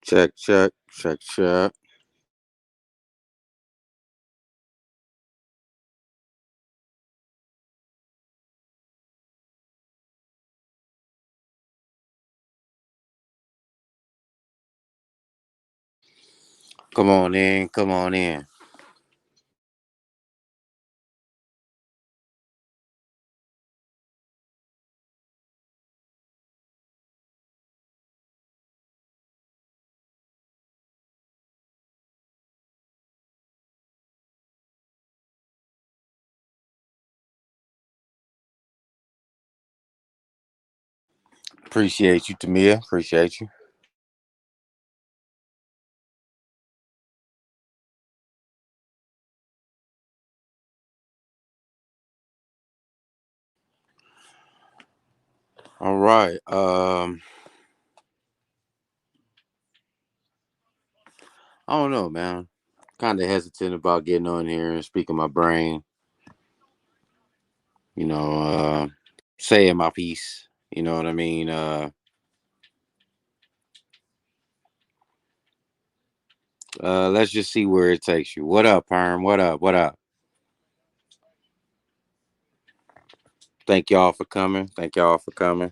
Check, check, check, check. Come on in, come on in. Appreciate you, Tamia. Appreciate you. All right. I don't know, man. Kind of hesitant about getting on here and speaking my brain. You know, saying my piece. You know what I mean? Let's just see where it takes you. What up, Perm? What up? What up? Thank y'all for coming. Thank y'all for coming.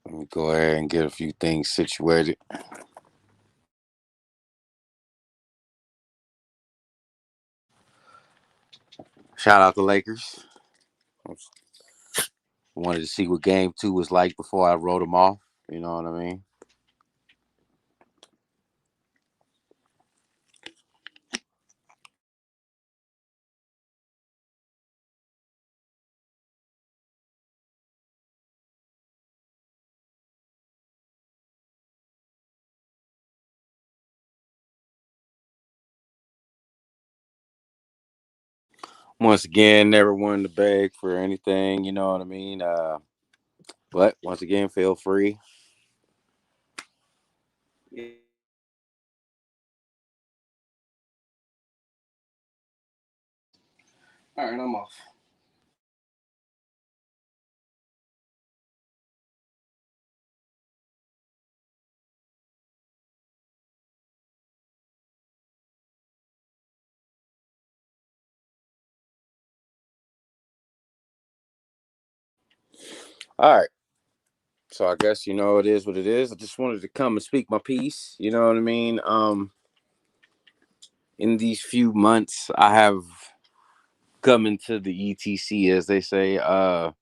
Let me go ahead and get a few things situated. Shout out to Lakers. Wanted to see what game two was like before I wrote them off. You know what I mean? Once again, never wanted to beg for anything. You know what I mean? But once again, feel free. All right, I'm off. All right. So I guess it is what it is. I just wanted to come and speak my piece. You know what I mean? In these few months, I have come into the ETC, as they say. The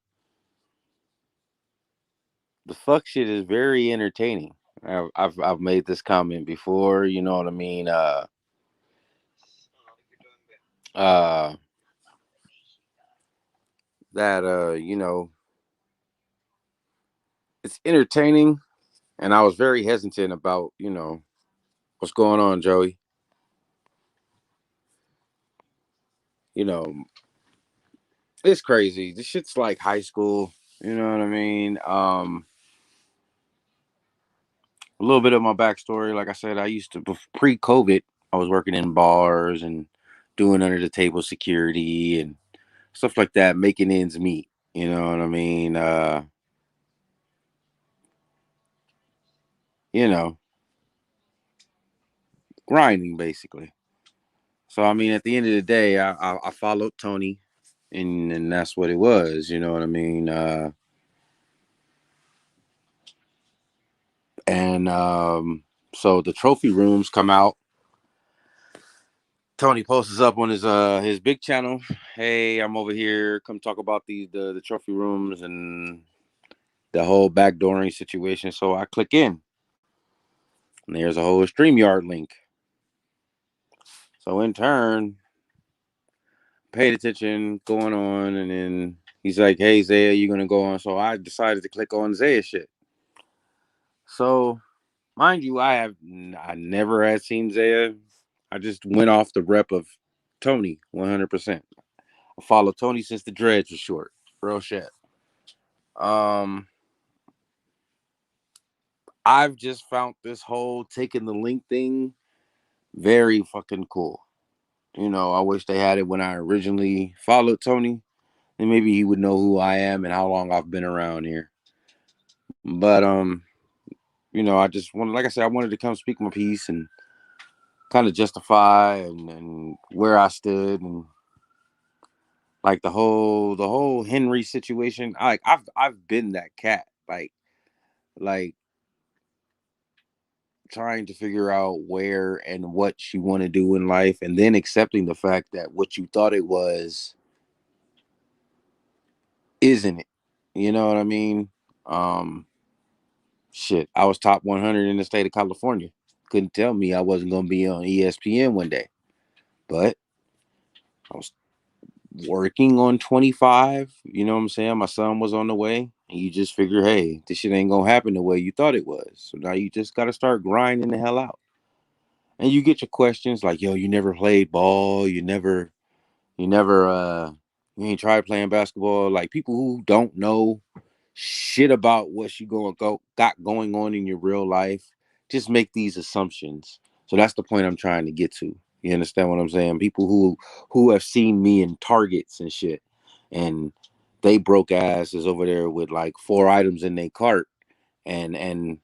fuck shit is very entertaining. I've made this comment before. You know what I mean? Uh, that it's entertaining, and I was very hesitant about what's going on, Joey. You know, it's crazy. This shit's like high school. You know what I mean? A little bit of my backstory. Like I said, I used to pre-COVID. I was working in bars and doing under the table security and stuff like that, making ends meet. You know what I mean? You know, grinding basically. So I mean, at the end of the day, I followed Tony, and that's what it was. You know what I mean? And so the trophy rooms come out. Tony posts up on his big channel. Hey, I'm over here. Come talk about the trophy rooms and the whole backdooring situation. So I click in, and there's a whole StreamYard link. So in turn, paid attention, going on, and then he's like, "Hey, Zaya, you gonna go on?" So I decided to click on Zaya shit. So mind you, I never had seen Zaya. I just went off the rep of Tony 100%. I followed Tony since the dreads was short. Real shit. Um, I've just found this whole taking the link thing very fucking cool. I wish they had it when I originally followed Tony. And maybe he would know who I am and how long I've been around here. But I just wanted, like I said, I wanted to come speak my piece and kind of justify and where I stood and like the whole Henry situation. I've been that cat. Like trying to figure out where and what you want to do in life and then accepting the fact that what you thought it was isn't it. You know what I mean? Um Shit, I was top 100 in the state of California. Couldn't tell me I wasn't going to be on ESPN one day. But I was working on 25. You know what I'm saying? My son was on the way. And you just figure, hey, this shit ain't going to happen the way you thought it was. So now you just got to start grinding the hell out. And you get your questions like, yo, you never played ball. You never, you ain't tried playing basketball. Like people who don't know shit about what you got going on in your real life. Just make these assumptions. So that's the point I'm trying to get to. You understand what I'm saying? People who have seen me in Targets and shit, and they broke ass is over there with like 4 items in their cart, and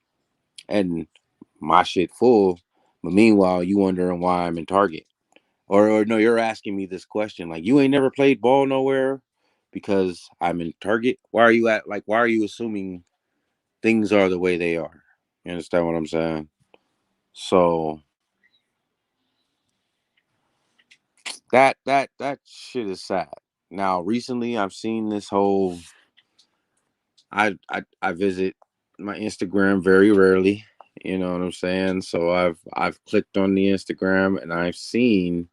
my shit full. But meanwhile, you wondering why I'm in Target. Or no, you're asking me this question like you ain't never played ball nowhere because I'm in Target. Why are you assuming things are the way they are? You understand what I'm saying? So that shit is sad. Now recently I've seen this whole I visit my Instagram very rarely. You know what I'm saying? So I've clicked on the Instagram and I've seen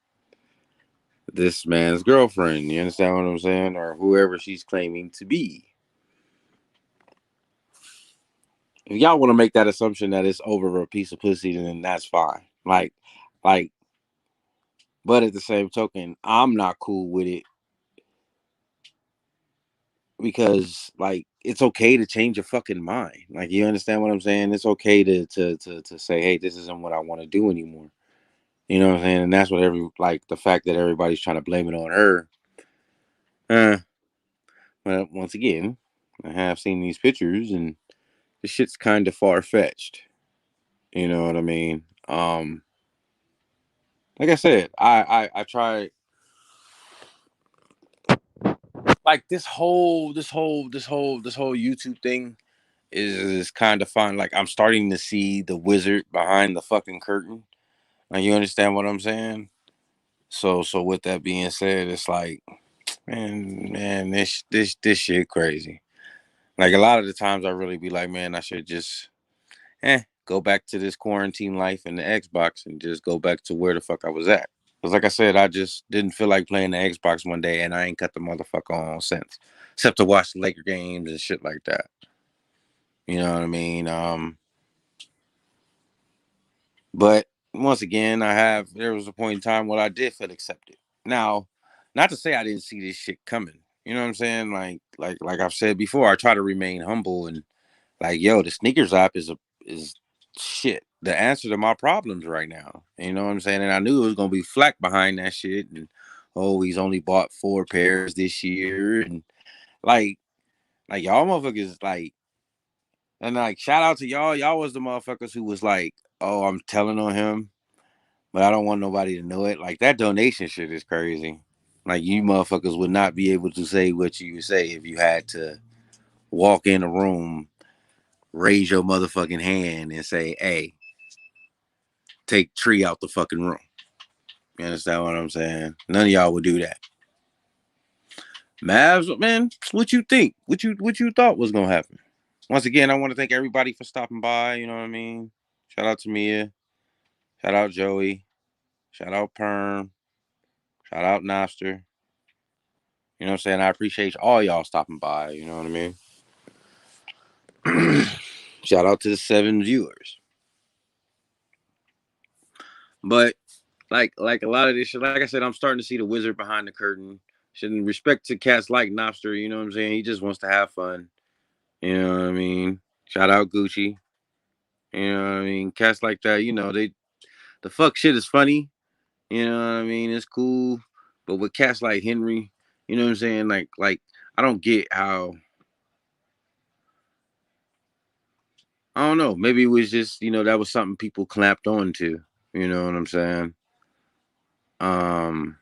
this man's girlfriend. You understand what I'm saying? Or whoever she's claiming to be. If y'all want to make that assumption that it's over a piece of pussy, then that's fine. Like, but at the same token, I'm not cool with it because, like, it's okay to change your fucking mind. Like, you understand what I'm saying? It's okay to say, hey, this isn't what I want to do anymore. You know what I'm saying? And that's what the fact that everybody's trying to blame it on her. Uh, but once again, I have seen these pictures and this shit's kind of far fetched. You know what I mean? Like I said, I try like this whole YouTube thing is kind of fun. Like I'm starting to see the wizard behind the fucking curtain. Like you understand what I'm saying? So with that being said, it's like, man, this shit crazy. Like a lot of the times I really be like, man, I should just go back to this quarantine life and the Xbox and just go back to where the fuck I was at. Because like I said, I just didn't feel like playing the Xbox one day and I ain't cut the motherfucker on since. Except to watch the Laker games and shit like that. You know what I mean? But once again, there was a point in time where I did feel accepted. Now, not to say I didn't see this shit coming. You know what I'm saying? Like I've said before, I try to remain humble and like, yo, the sneakers app is shit. The answer to my problems right now. You know what I'm saying? And I knew it was gonna be flack behind that shit. And oh, he's only bought 4 pairs this year, and like, y'all motherfuckers like, and like, shout out to y'all. Y'all was the motherfuckers who was like, oh, I'm telling on him, but I don't want nobody to know it. Like that donation shit is crazy. Like you motherfuckers would not be able to say what you would say if you had to walk in a room, raise your motherfucking hand, and say, "Hey, take Tree out the fucking room." You understand what I'm saying? None of y'all would do that. Mavs, man, what you think? What you thought was gonna happen? Once again, I want to thank everybody for stopping by. You know what I mean? Shout out to Mia. Shout out Joey. Shout out Perm. Shout out Noster. You know what I'm saying? I appreciate all y'all stopping by. You know what I mean? Shout out to the 7 viewers. But like a lot of this shit, like I said, I'm starting to see the wizard behind the curtain. In respect to cats like Nopster, you know what I'm saying? He just wants to have fun. You know what I mean? Shout out Gucci. You know what I mean? Cats like that, the fuck shit is funny, You know what I mean? It's cool. But with cats like Henry, you know what I'm saying? Like I don't get how. I don't know. Maybe it was just, that was something people clapped on to. You know what I'm saying? Um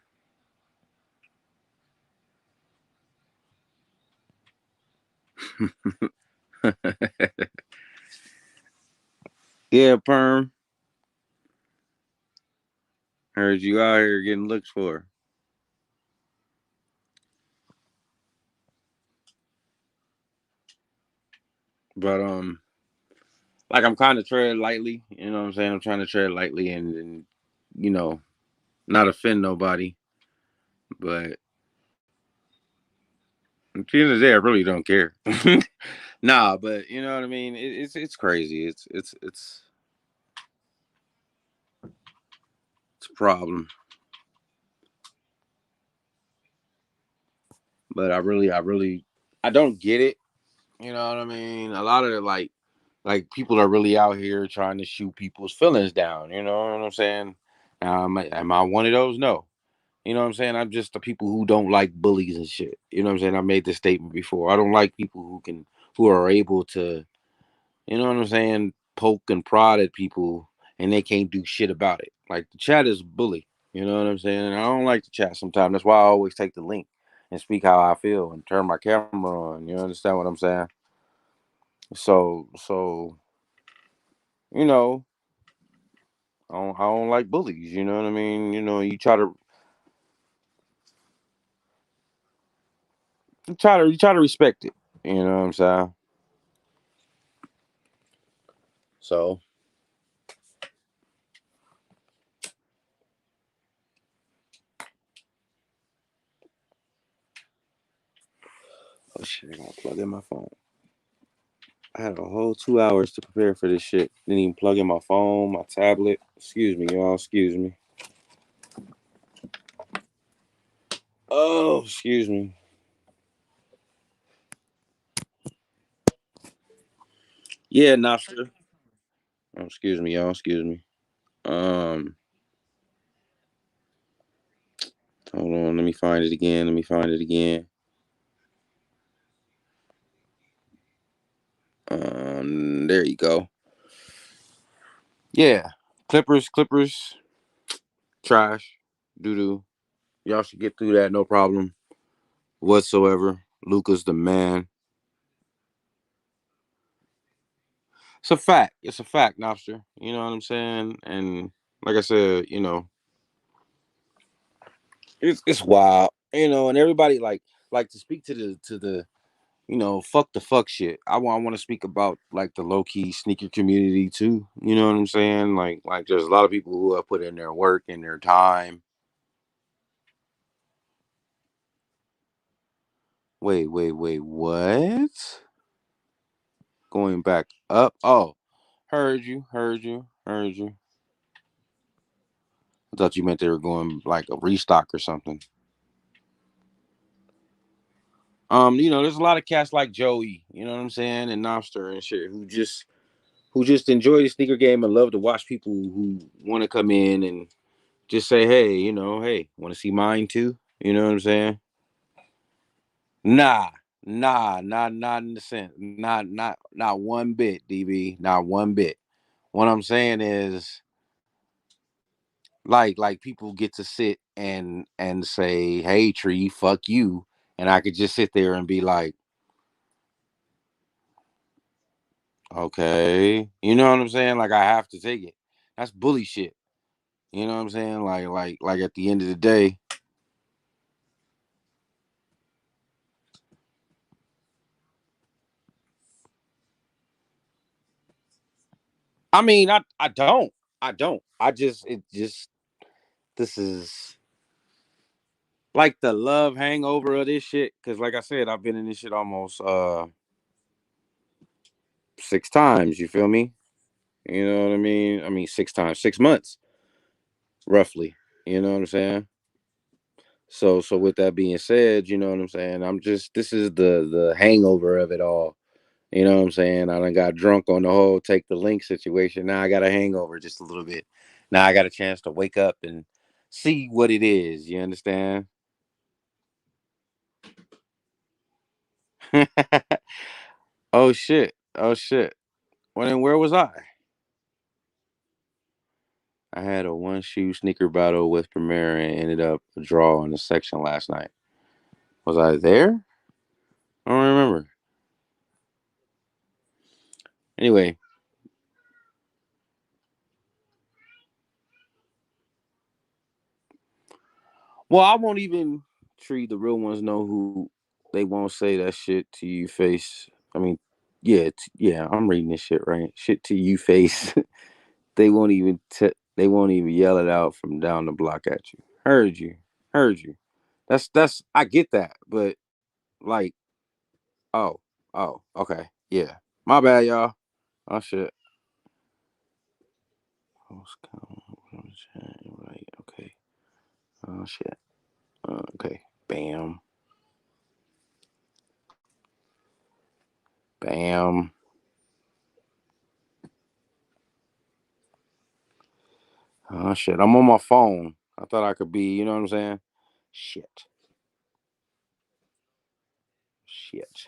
Yeah, Perm. Heard you out here getting looked for. But like I'm kind of tread lightly, you know what I'm saying? I'm trying to tread lightly and you know, not offend nobody. But at the end of the day, I really don't care. Nah, but you know what I mean? It's crazy. It's a problem. But I don't get it. You know what I mean? A lot of it, like people are really out here trying to shoot people's feelings down. You know what I'm saying? Now, am I one of those? No. You know what I'm saying? I'm just the people who don't like bullies and shit. You know what I'm saying? I made this statement before. I don't like people who are able to, you know what I'm saying, poke and prod at people and they can't do shit about it. Like the chat is a bully. You know what I'm saying? And I don't like the chat sometimes. That's why I always take the link and speak how I feel and turn my camera on. You understand what I'm saying? So you know, I don't like bullies. You know what I mean? You try to respect it. You know what I'm saying? So, oh shit, I gotta plug in my phone. I had a whole 2 hours to prepare for this shit. Didn't even plug in my phone, my tablet. Excuse me, y'all. Excuse me. Oh, excuse me. Yeah, Nostra. Oh, excuse me, y'all. Excuse me. Um, Hold on. Let me find it again. Let me find it again. There you go. Yeah, Clippers, trash, doo doo. Y'all should get through that, no problem whatsoever. Luca's the man. It's a fact. It's a fact, Nostra. You know what I'm saying? And like I said, it's wild. And everybody like to speak to the fuck the fuck shit. I want to speak about like the low key sneaker community too. You know what I'm saying? Like there's a lot of people who have put in their work and their time. Wait, what? Going back up? Oh, heard you. I thought you meant they were going like a restock or something. There's a lot of cats like Joey, you know what I'm saying, and Nostr and shit who just enjoy the sneaker game and love to watch people who want to come in and just say, hey, hey, want to see mine too? You know what I'm saying? Nah, not in the sense, not one bit, DB, not one bit. What I'm saying is, like people get to sit and say, hey, Tree, fuck you, and I could just sit there and be like, okay, you know what I'm saying? Like I have to take it. That's bully shit. You know what I'm saying? Like at the end of the day, I mean, I don't. It just this is like the love hangover of this shit. Cause like I said, I've been in this shit almost 6 times. You feel me? You know what I mean? I mean 6 times, 6 months roughly. You know what I'm saying? So with that being said, you know what I'm saying? This is the hangover of it all. You know what I'm saying? I done got drunk on the whole take the link situation. Now I got a hangover just a little bit. Now I got a chance to wake up and see what it is. You understand? Oh shit! Oh shit! Well, then where was I? I had a one shoe sneaker battle with Premier and ended up a draw in the section last night. Was I there? I don't remember. Anyway, well, I won't even treat the real ones know who they won't say that shit to you face. I mean, yeah, yeah, I'm reading this shit right. Shit to you face. They won't even yell it out from down the block at you. Heard you. Heard you. That's I get that, but like, oh, oh, okay. Yeah. My bad, y'all. Oh shit. Right, okay. Oh shit. Okay. Bam. Bam. Oh shit. I'm on my phone. I thought I could be, you know what I'm saying? Shit. Shit.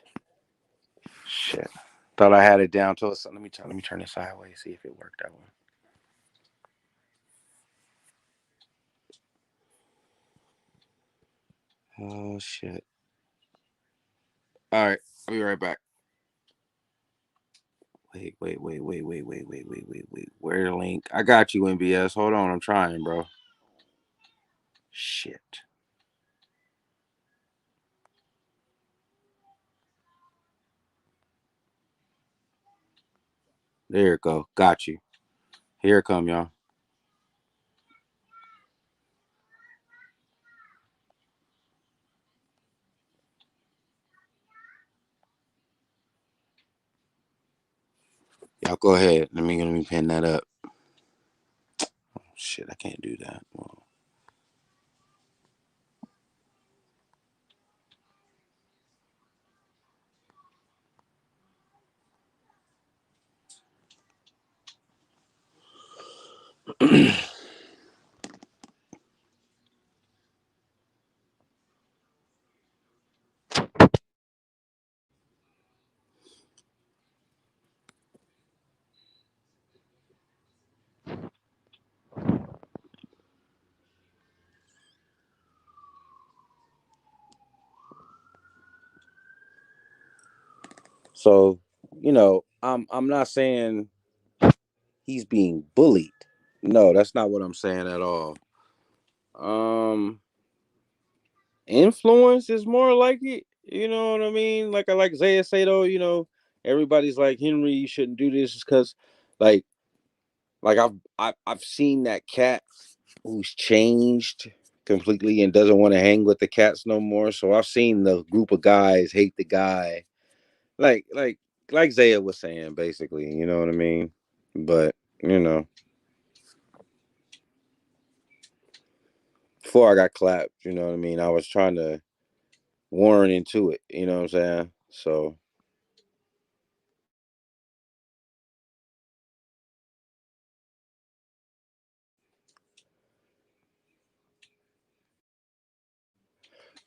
Shit. Thought I had it down to it. So let me turn it sideways, see if it worked that one. Oh shit. All right. I'll be right back. Wait. Where the link? I got you, MBS. Hold on. I'm trying, bro. Shit. There it go. Got you. Here it come, y'all. Y'all go ahead. Let me pin that up. Oh, shit, I can't do that. Well, so, I'm not saying he's being bullied. No, that's not what I'm saying at all. Um, Influence is more like it. You know what I mean? Like I like Zaya say though. Everybody's like Henry, you shouldn't do this because, like, I've seen that cat who's changed completely and doesn't want to hang with the cats no more. So I've seen the group of guys hate the guy, like like like Zaya was saying, basically. You know what I mean? But you know, before I got clapped, you know what I mean. I was trying to warn into it. You know what I'm saying? So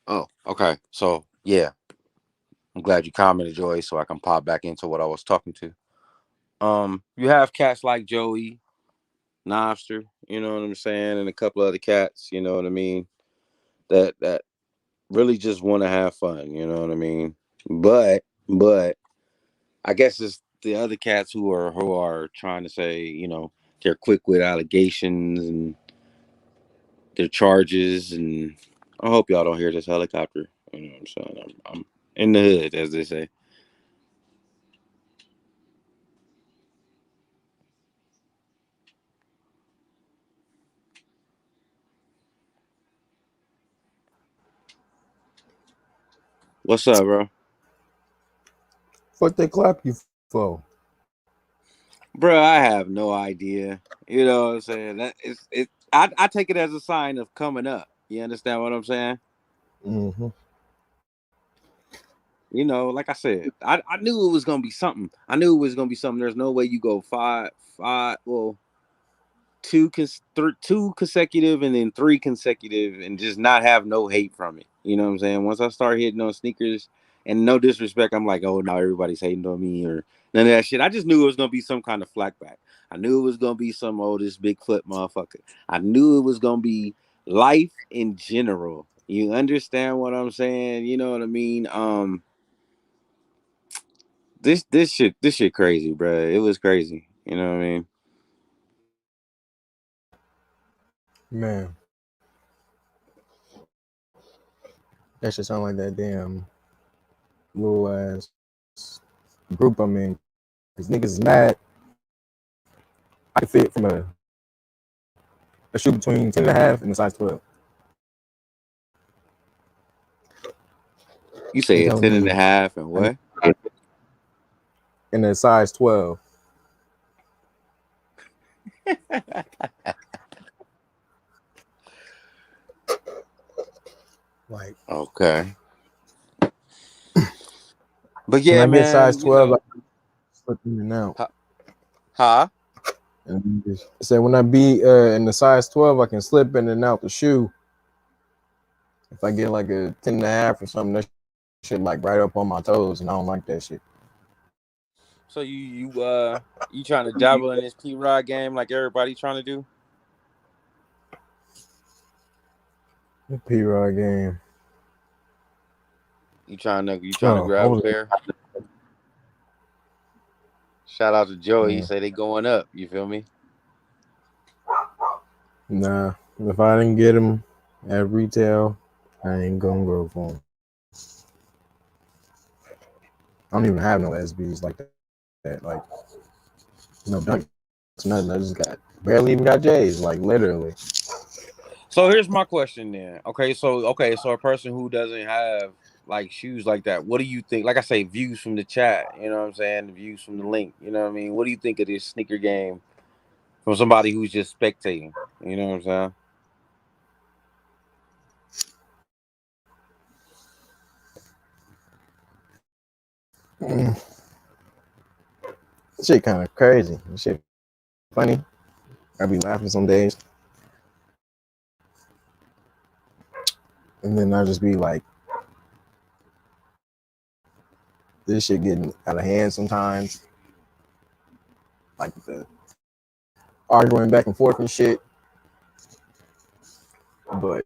oh, okay. So yeah, I'm glad you commented, Joy, so I can pop back into what I was talking to. You have cats like Joey, Nostr, you know what I'm saying, and a couple other cats, you know what I mean, that really just want to have fun, you know what I mean. But I guess it's the other cats who are trying to say, they're quick with allegations and their charges, and I hope y'all don't hear this helicopter. You know what I'm saying? I'm in the hood, as they say. What's up, bro? What they clap you for? Bro, I have no idea. You know what I'm saying? I take it as a sign of coming up. You understand what I'm saying? Mm-hmm. Like I said, I knew it was gonna be something. I knew it was gonna be something. There's no way you go five, well, two consecutive and then three consecutive and just not have no hate from it. You know what I'm saying? Once I start hitting on sneakers, and no disrespect, I'm like, oh no, everybody's hating on me or none of that shit. I just knew it was gonna be some kind of flack back. I knew it was gonna be some this Bigfoot motherfucker. I knew it was gonna be life in general. You understand what I'm saying? You know what I mean? This shit crazy, bro. It was crazy. You know what I mean? Man, that should sound like that damn little ass group I'm in. Cause niggas is mad. I can fit from a shoe between 10.5 and a size 12. You They say a telling 10 and a me half and what? in a size 12. Like Okay. But when yeah, I get size man, 12, I slip in and out. huh? And say when I be in the size 12, I can slip in and out the shoe. If I get like a 10.5 or something, that shit like right up on my toes, and I don't like that shit. So you trying to dabble in this P-Rod game like everybody trying to do? P-Rod game. You trying to No, grab a only. pair? Shout out to Joey. He Uh, say they going up. You feel me? nah, if I didn't get them at retail, I ain't gonna go for them. I don't even have no SBs like that. Like no dunks, nothing. I just got barely even got J's. Like literally. So here's my question then. So a person who doesn't have like shoes like that, what do you think? Like I say, views from the chat. You know what I'm saying? The views from the link. You know what I mean? What do you think of this sneaker game from somebody who's just spectating? You know what I'm saying? Mm. Shit kind of crazy. Shit funny. I be laughing some days, and then I just be like, this shit getting out of hand sometimes. Like the arguing back and forth and shit. But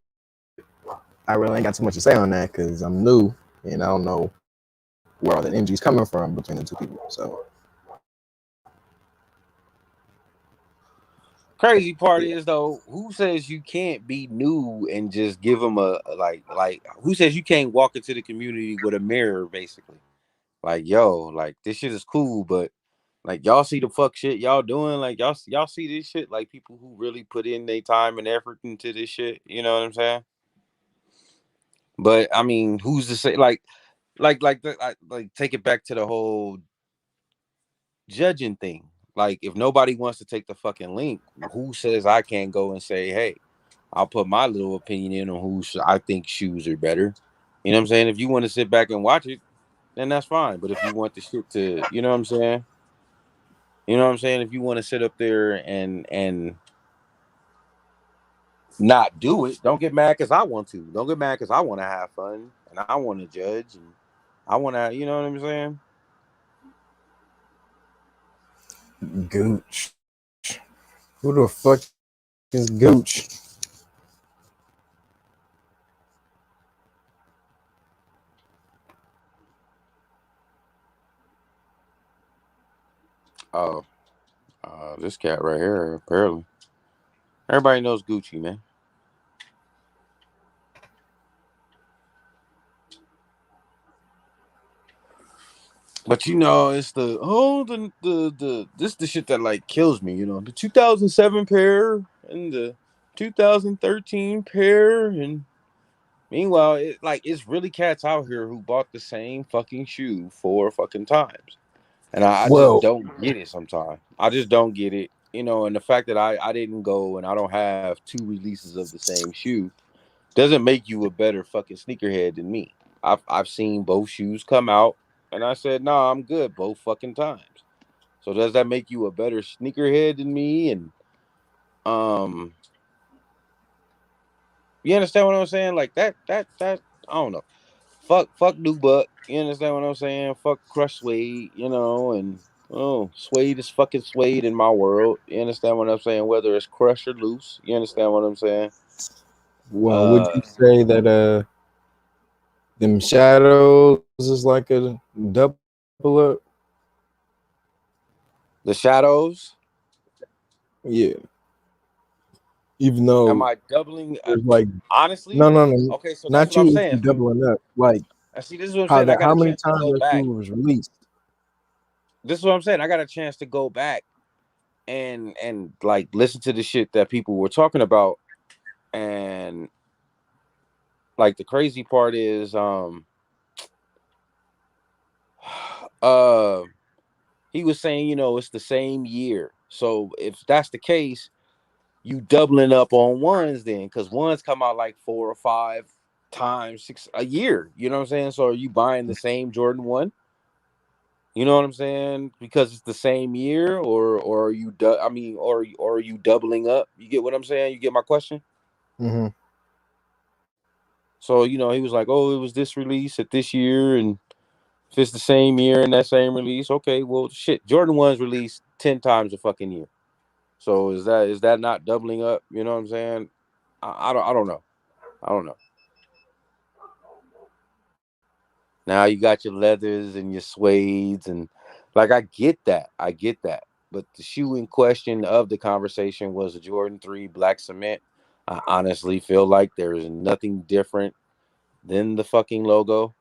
I really ain't got too much to say on that because I'm new and I don't know where all that energy is coming from between the two people. So Crazy part yeah. is though, who says you can't be new and just give them like who says you can't walk into the community with a mirror basically? Like yo, like this shit is cool, but like y'all see the fuck shit y'all doing, like y'all see this shit, like people who really put in their time and effort into this shit. You know what I'm saying? But I mean, who's to say like take it back to the whole judging thing. Like if nobody wants to take the fucking link, who says I can't go and say, hey, I'll put my little opinion in on I think shoes are better. You know what I'm saying? If you want to sit back and watch it, then that's fine. But if you want the shit to, you know what I'm saying? You know what I'm saying? If you want to sit up there and not do it, don't get mad because I want to. Don't get mad because I want to have fun and I want to judge and I want to, you know what I'm saying? Gooch. Who the fuck is Gooch? Oh, this cat right here, apparently. Everybody knows Gucci, man. But you know, it's the shit that like kills me. You know, the 2007 pair and the 2013 pair, and meanwhile, it's really cats out here who bought the same fucking shoe 4 fucking times, and I just Well, don't get it. Sometimes I just don't get it. You know, and the fact that I didn't go and I don't have 2 releases of the same shoe doesn't make you a better fucking sneakerhead than me. I've seen both shoes come out, and I said, "Nah, I'm good both fucking times." So does that make you a better sneakerhead than me? And Um, you understand what I'm saying? Like that. I don't know. Fuck New Buck. You understand what I'm saying? Fuck Crush Suede. And Suede is fucking Suede in my world. You understand what I'm saying? Whether it's Crush or Loose. You understand what I'm saying? Well, would you say that them shadows is like a double up? The Shadows. Yeah. Even though Am I doubling? there's like Honestly, no, okay. So that's not what I'm you if saying. you doubling up. Like I see. This is what I'm saying. I got how a many chance to times go that back. shoe was released? This is what I'm saying. I got a chance to go back and like listen to the shit that people were talking about, and like the crazy part is, uh, he was saying, it's the same year. So if that's the case, you doubling up on ones then, because ones come out like 4 or 5 times six a year. You know what I'm saying? So are you buying the same Jordan 1? You know what I'm saying? Because it's the same year, or are you? I mean, or are you doubling up? You get what I'm saying? You get my question? Mm-hmm. So he was like, "Oh, it was this release at this year, and if it's the same year and that same release, okay, well, shit, Jordan 1's released 10 times a fucking year. So is that not doubling up? You know what I'm saying? I don't know. I don't know. Now you got your leathers and your suedes, and like I get that. I get that. But the shoe in question of the conversation was a Jordan 3 black cement. I honestly feel like there is nothing different than the fucking logo.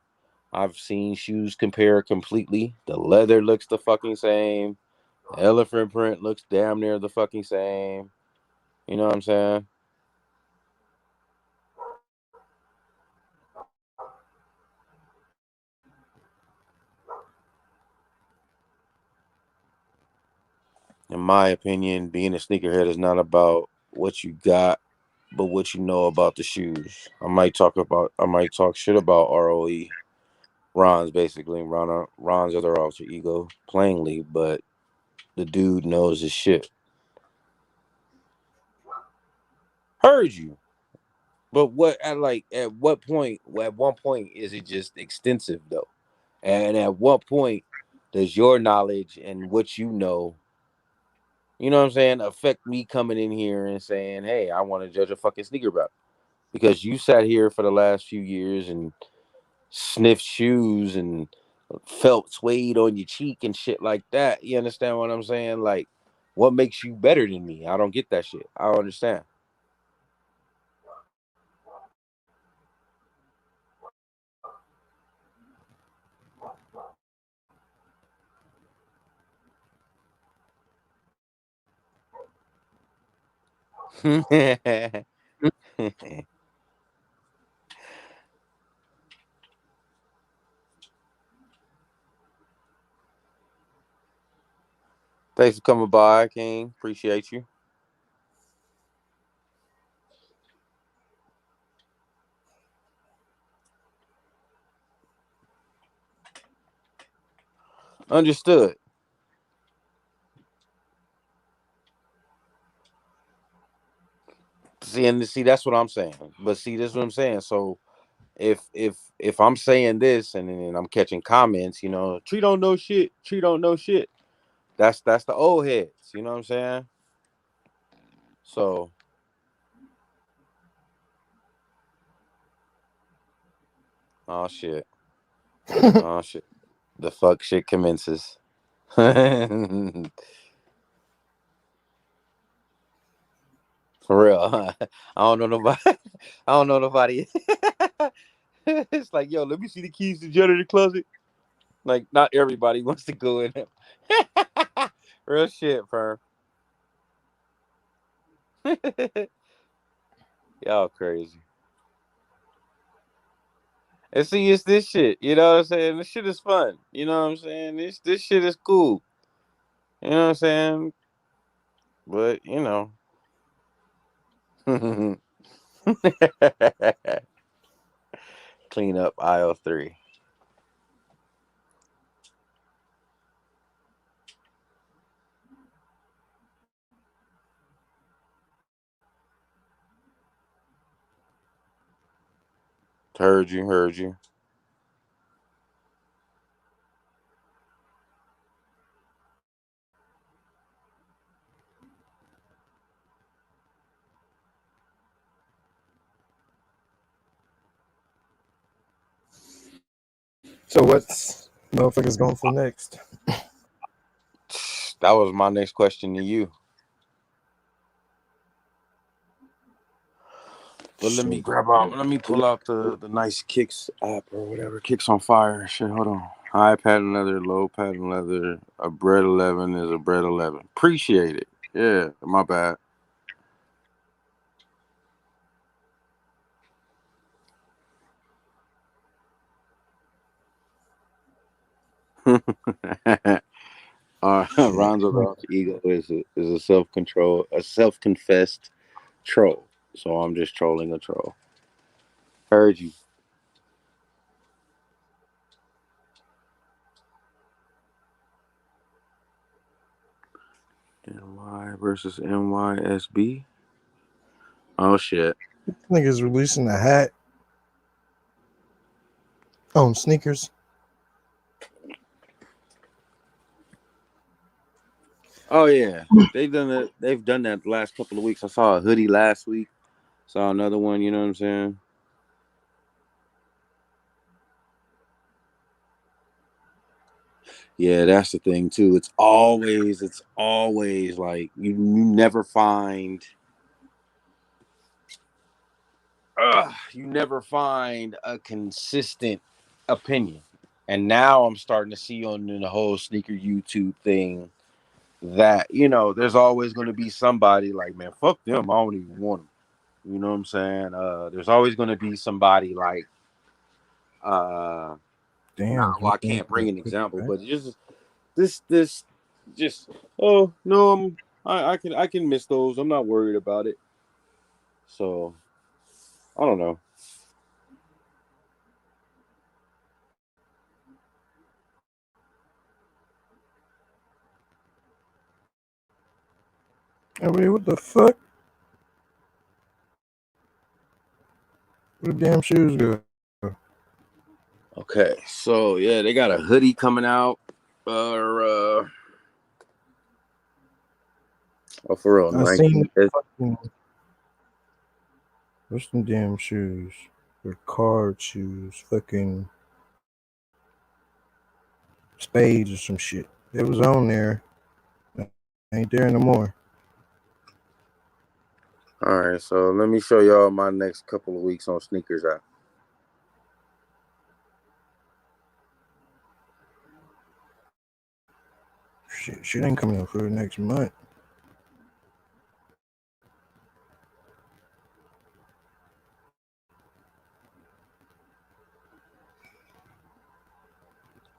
I've seen shoes compare completely. The leather looks the fucking same. The elephant print looks damn near the fucking same. You know what I'm saying? In my opinion, being a sneakerhead is not about what you got, but what you know about the shoes. I might talk shit about ROE. Ron's basically Ron's other alter ego, plainly, but the dude knows his shit. Heard you. But at what point, at one point is it just extensive though? And at what point does your knowledge and what you know what I'm saying, affect me coming in here and saying, hey, I want to judge a fucking sneaker about? Because you sat here for the last few years and sniffed shoes and felt suede on your cheek and shit like that. You understand what I'm saying? Like, what makes you better than me? I don't get that shit. I don't understand. Thanks for coming by, King. Appreciate you. Understood. See, that's what I'm saying. But see, this is what I'm saying. So if I'm saying this and then I'm catching comments, Tree don't know shit. Tree don't know shit. That's the old heads. You know what I'm saying? So, oh shit, oh shit, the fuck shit commences. For real, I don't know nobody. I don't know nobody. It's like, yo, let me see the keys to the janitor closet. Like, not everybody wants to go in there. Real shit, firm. Y'all crazy. And see, it's this shit. You know what I'm saying? This shit is fun. You know what I'm saying? This shit is cool. You know what I'm saying? But clean up aisle 3. Heard you. Heard you. So what's motherfuckers going for next? That was my next question to you. But let me pull out the nice Kicks app or whatever. Kicks on fire. Shit, hold on. High patent leather, low patent leather. A bread 11 is a bread 11. Appreciate it. Yeah, my bad. Ronzo Ralph's ego is a self-confessed troll. So I'm just trolling a troll. Heard you. NY versus NYSB. Oh shit. Niggas releasing a hat on sneakers. Oh yeah, they've done that. They've done that the last couple of weeks. I saw a hoodie last week. Saw another one. You know what I'm saying? Yeah, that's the thing too. It's always like you never find. You never find a consistent opinion. And now I'm starting to see on the whole sneaker YouTube thing that there's always going to be somebody like, man, fuck them. I don't even want them. You know what I'm saying? There's always going to be somebody like, Damn. well, I can't bring an example, but just this, just oh no, I can miss those. I'm not worried about it. So I don't know. I mean, what the fuck? Where the damn shoes go? Okay, so yeah, they got a hoodie coming out. Oh, for real, I seen Nike. fucking. What's them damn shoes? They're card shoes. Fucking spades or some shit. It was on there. Ain't there no more. All right, so let me show y'all my next couple of weeks on sneakers app. Shit ain't coming up for the next month.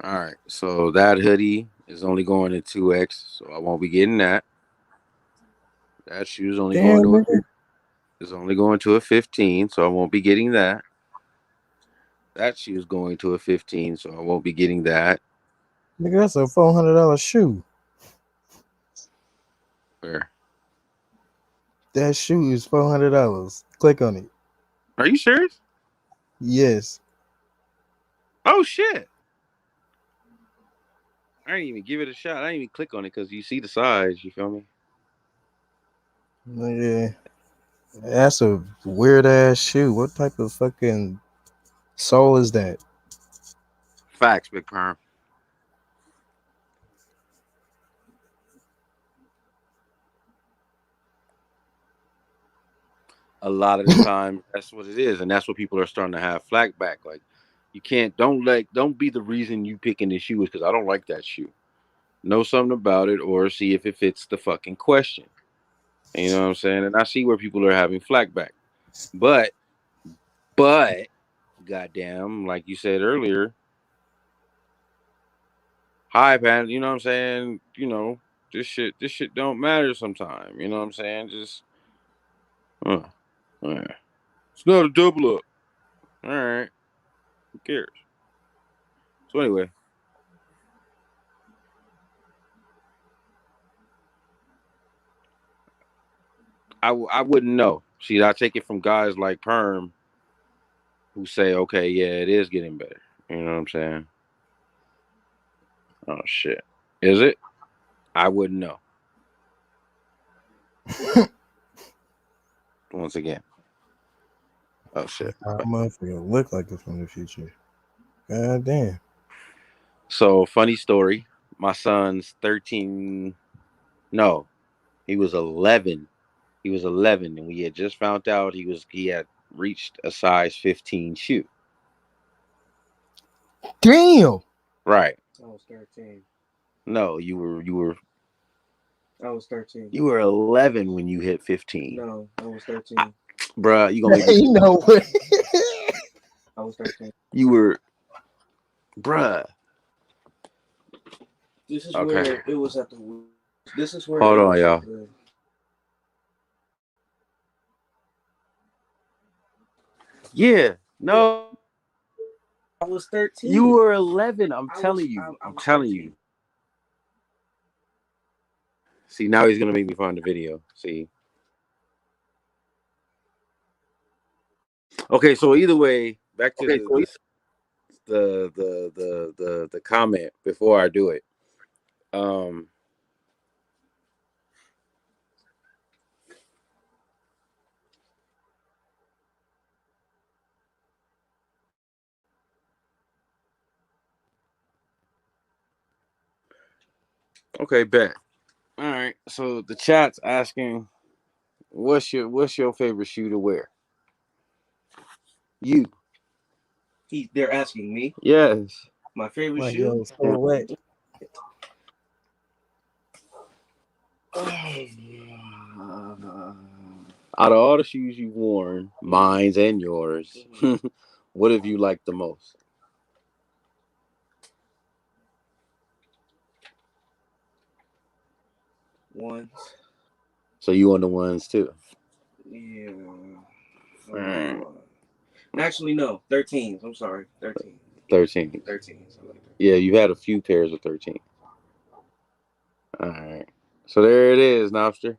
All right, so that hoodie is only going to 2X, so I won't be getting that. That shoe's only Damn, going to nigga. is only going to a 15, so I won't be getting that. That shoe's going to a 15, so I won't be getting that. Nigga, that's a $400 shoe. Where? That shoe is $400. Click on it. Are you serious? Yes. Oh shit! I didn't even give it a shot. I didn't even click on it because you see the size. You feel me? Nigga, that's a weird ass shoe. What type of fucking sole is that? Facts, Big Perm. A lot of the time, that's what it is, and that's what people are starting to have flack back. Like, you can't, don't be the reason you picking the shoe is because I don't like that shoe. Know something about it or see if it fits the fucking question. You know what I'm saying? And I see where people are having flack back, but goddamn, like you said earlier, hi, man. You know what I'm saying? This shit don't matter sometimes. You know what I'm saying? Just, uh, it's not a double up. All right, who cares? So anyway, I wouldn't know. See, I take it from guys like Perm who say, okay, yeah, it is getting better. You know what I'm saying? Oh shit. Is it? I wouldn't know. Once again. Oh shit. How a motherfucker look like it's from the future. God damn. So funny story. My son's 13. No, he was 11. He was 11, and we had just found out he had reached a size 15 shoe. Damn. Right. I was 13. No, you were I was 13. you were 11 when you hit 15. No, I was 13. Bruh, you gonna make me. You know what? I was 13. You were, bruh. This is Okay. where it was at the. This is where. Hold it on, was y'all. at the- Yeah. No. I was 13. You were 11. I'm I telling was- you. I I'm was telling 13. you. See, now he's gonna make me find the video. See. Okay, so either way, back to the comment before I do it. Okay, bet. All right. So the chat's asking, what's your favorite shoe to wear? You. They're asking me. Yes. My favorite Like, shoe. yo, silhouette. Out of all the shoes you've worn, mine's and yours, what have you liked the most? Ones. So you on the ones too? Yeah. Right. Actually, no. 13s. I'm sorry. 13. 13. 13s. I like that. Yeah, you've had a few pairs of 13. All right. So there it is, Napster.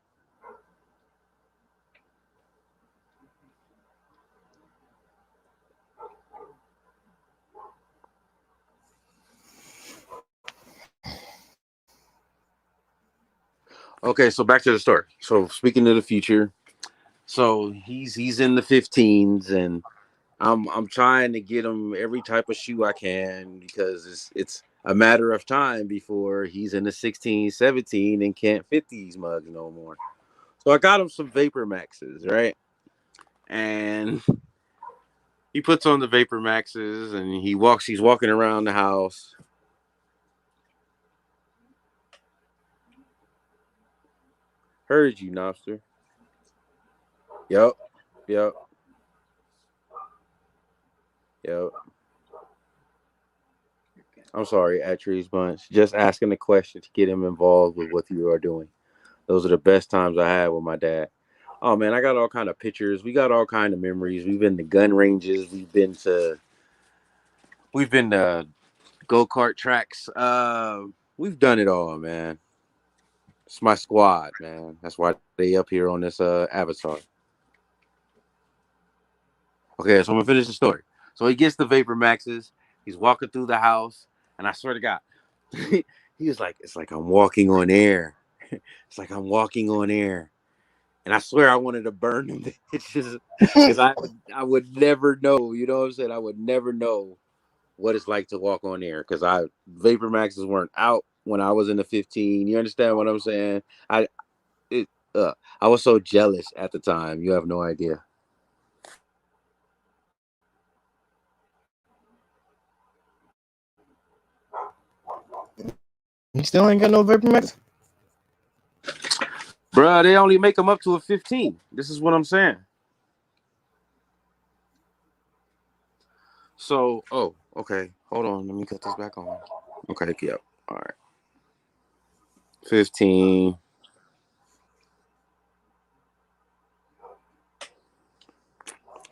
Okay, so back to the story. So speaking of the future, so he's in the 15s, and I'm trying to get him every type of shoe I can because it's a matter of time before he's in the 16, 17 and can't fit these mugs no more. So I got him some Vapor Maxes, right? And he puts on the Vapor Maxes and he's walking around the house. Heard you, Nostr. Yep. Yep. Yep. I'm sorry, Atreus Bunch. Just asking a question to get him involved with what you are doing. Those are the best times I had with my dad. Oh man, I got all kind of pictures. We got all kind of memories. We've been to gun ranges. We've been to go-kart tracks. We've done it all, man. It's my squad, man. That's why they up here on this avatar. Okay, so I'm gonna finish the story. So he gets the Vapor Maxes. He's walking through the house, and I swear to God, he was like, "It's like I'm walking on air. It's like I'm walking on air." And I swear I wanted to burn them bitches because I would never know. You know what I'm saying? I would never know what it's like to walk on air because Vapor Maxes weren't out when I was in the 15. You understand what I'm saying? It, I was so jealous at the time. You have no idea. You still ain't got no Vapor Max? Bruh, they only make them up to a 15. This is what I'm saying. So, okay. Hold on. Let me cut this back on. Okay, yep. All right. 15.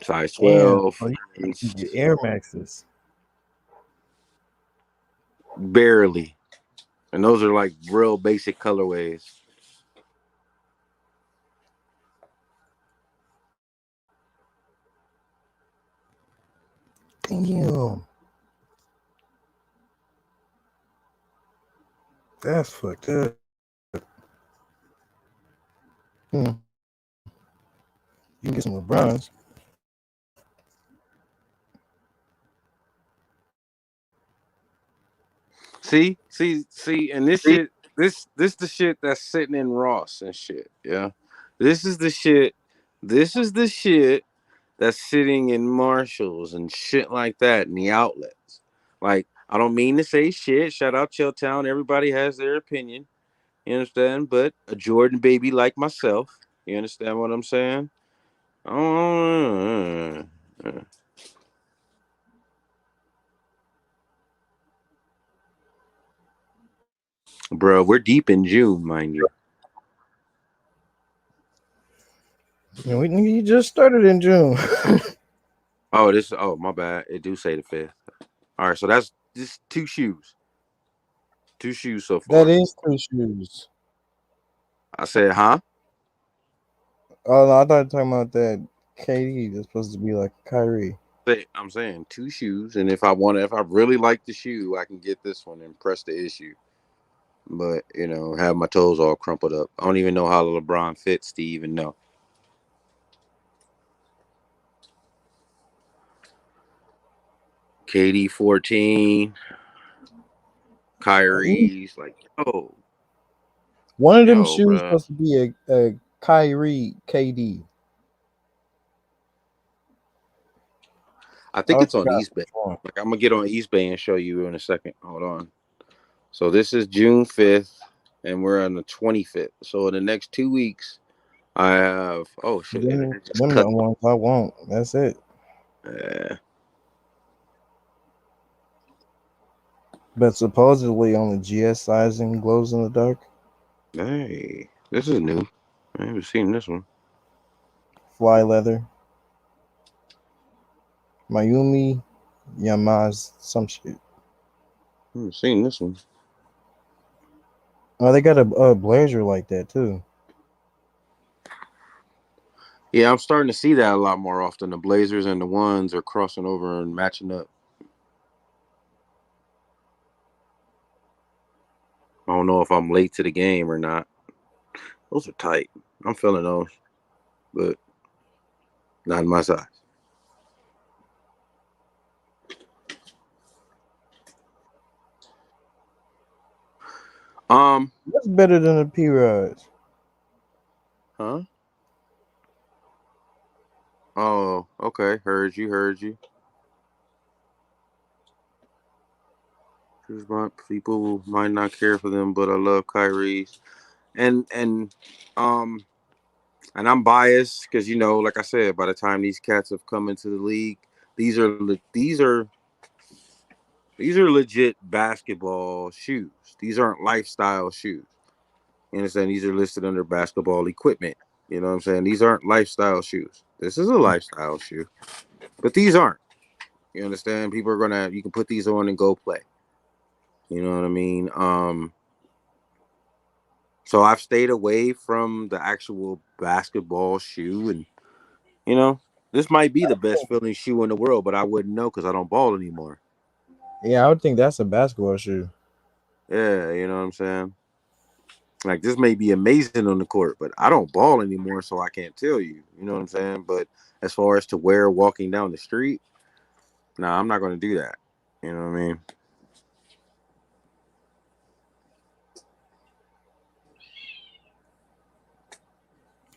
Size 12. Damn, your Air Maxes. Barely. And those are like real basic colorways. Damn. That's fucked up. Hmm. You can get some LeBrons. See, and this shit, this the shit that's sitting in Ross and shit. Yeah, this is the shit. This is the shit that's sitting in Marshalls and shit like that in the outlets. Like, I don't mean to say shit. Shout out Chilltown. Everybody has their opinion. You understand? But a Jordan baby like myself, you understand what I'm saying? Oh, bro, we're deep in June, mind you. You just started in June. Oh, my bad. It do say the 5th. All right, so that's just two shoes. Two shoes so That far. is two shoes. I said, huh? Oh no, I thought you were talking about that KD that's supposed to be like Kyrie. I'm saying two shoes, and if I really like the shoe, I can get this one and press the issue. But have my toes all crumpled up. I don't even know how the LeBron fits to even know. KD 14, Kyrie's like, One of them yo, shoes bro. supposed to be a Kyrie KD. I I think it's on forgot East Bay. which one. Like, I'm gonna get on East Bay and show you in a second. Hold on. So this is June 5th, and we're on the 25th. So in the next 2 weeks, I have. Oh shit! Them, It just them cut. the ones I want. That's it. Uh, But supposedly only GS sizing glows in the dark. hey, this is new. I haven't seen this one. Fly leather. Mayumi Yamaz some shit. I haven't seen this one. Oh, they got a blazer like that too. Yeah, I'm starting to see that a lot more often. The Blazers and the ones are crossing over and matching up. I don't know if I'm late to the game or not. Those are tight. I'm feeling those, but not in my size. What's better than a P Rods? Huh? Oh, okay. Heard you. People might not care for them, but I love Kyrie's. And um and I'm biased because like I said, by the time these cats have come into the league, these are legit basketball shoes. These aren't lifestyle shoes. You understand? These are listed under basketball equipment. You know what I'm saying? These aren't lifestyle shoes. This is a lifestyle shoe, but these aren't. You understand? You can put these on and go play. You know what I mean? So I've stayed away from the actual basketball shoe, and this might be the best feeling shoe in the world, but I wouldn't know because I don't ball anymore. Yeah, I would think that's a basketball shoe. Yeah, you know what I'm saying? Like, this may be amazing on the court, but I don't ball anymore, so I can't tell you. You know what I'm saying? But as far as to wear walking down the street, nah, I'm not going to do that. You know what I mean?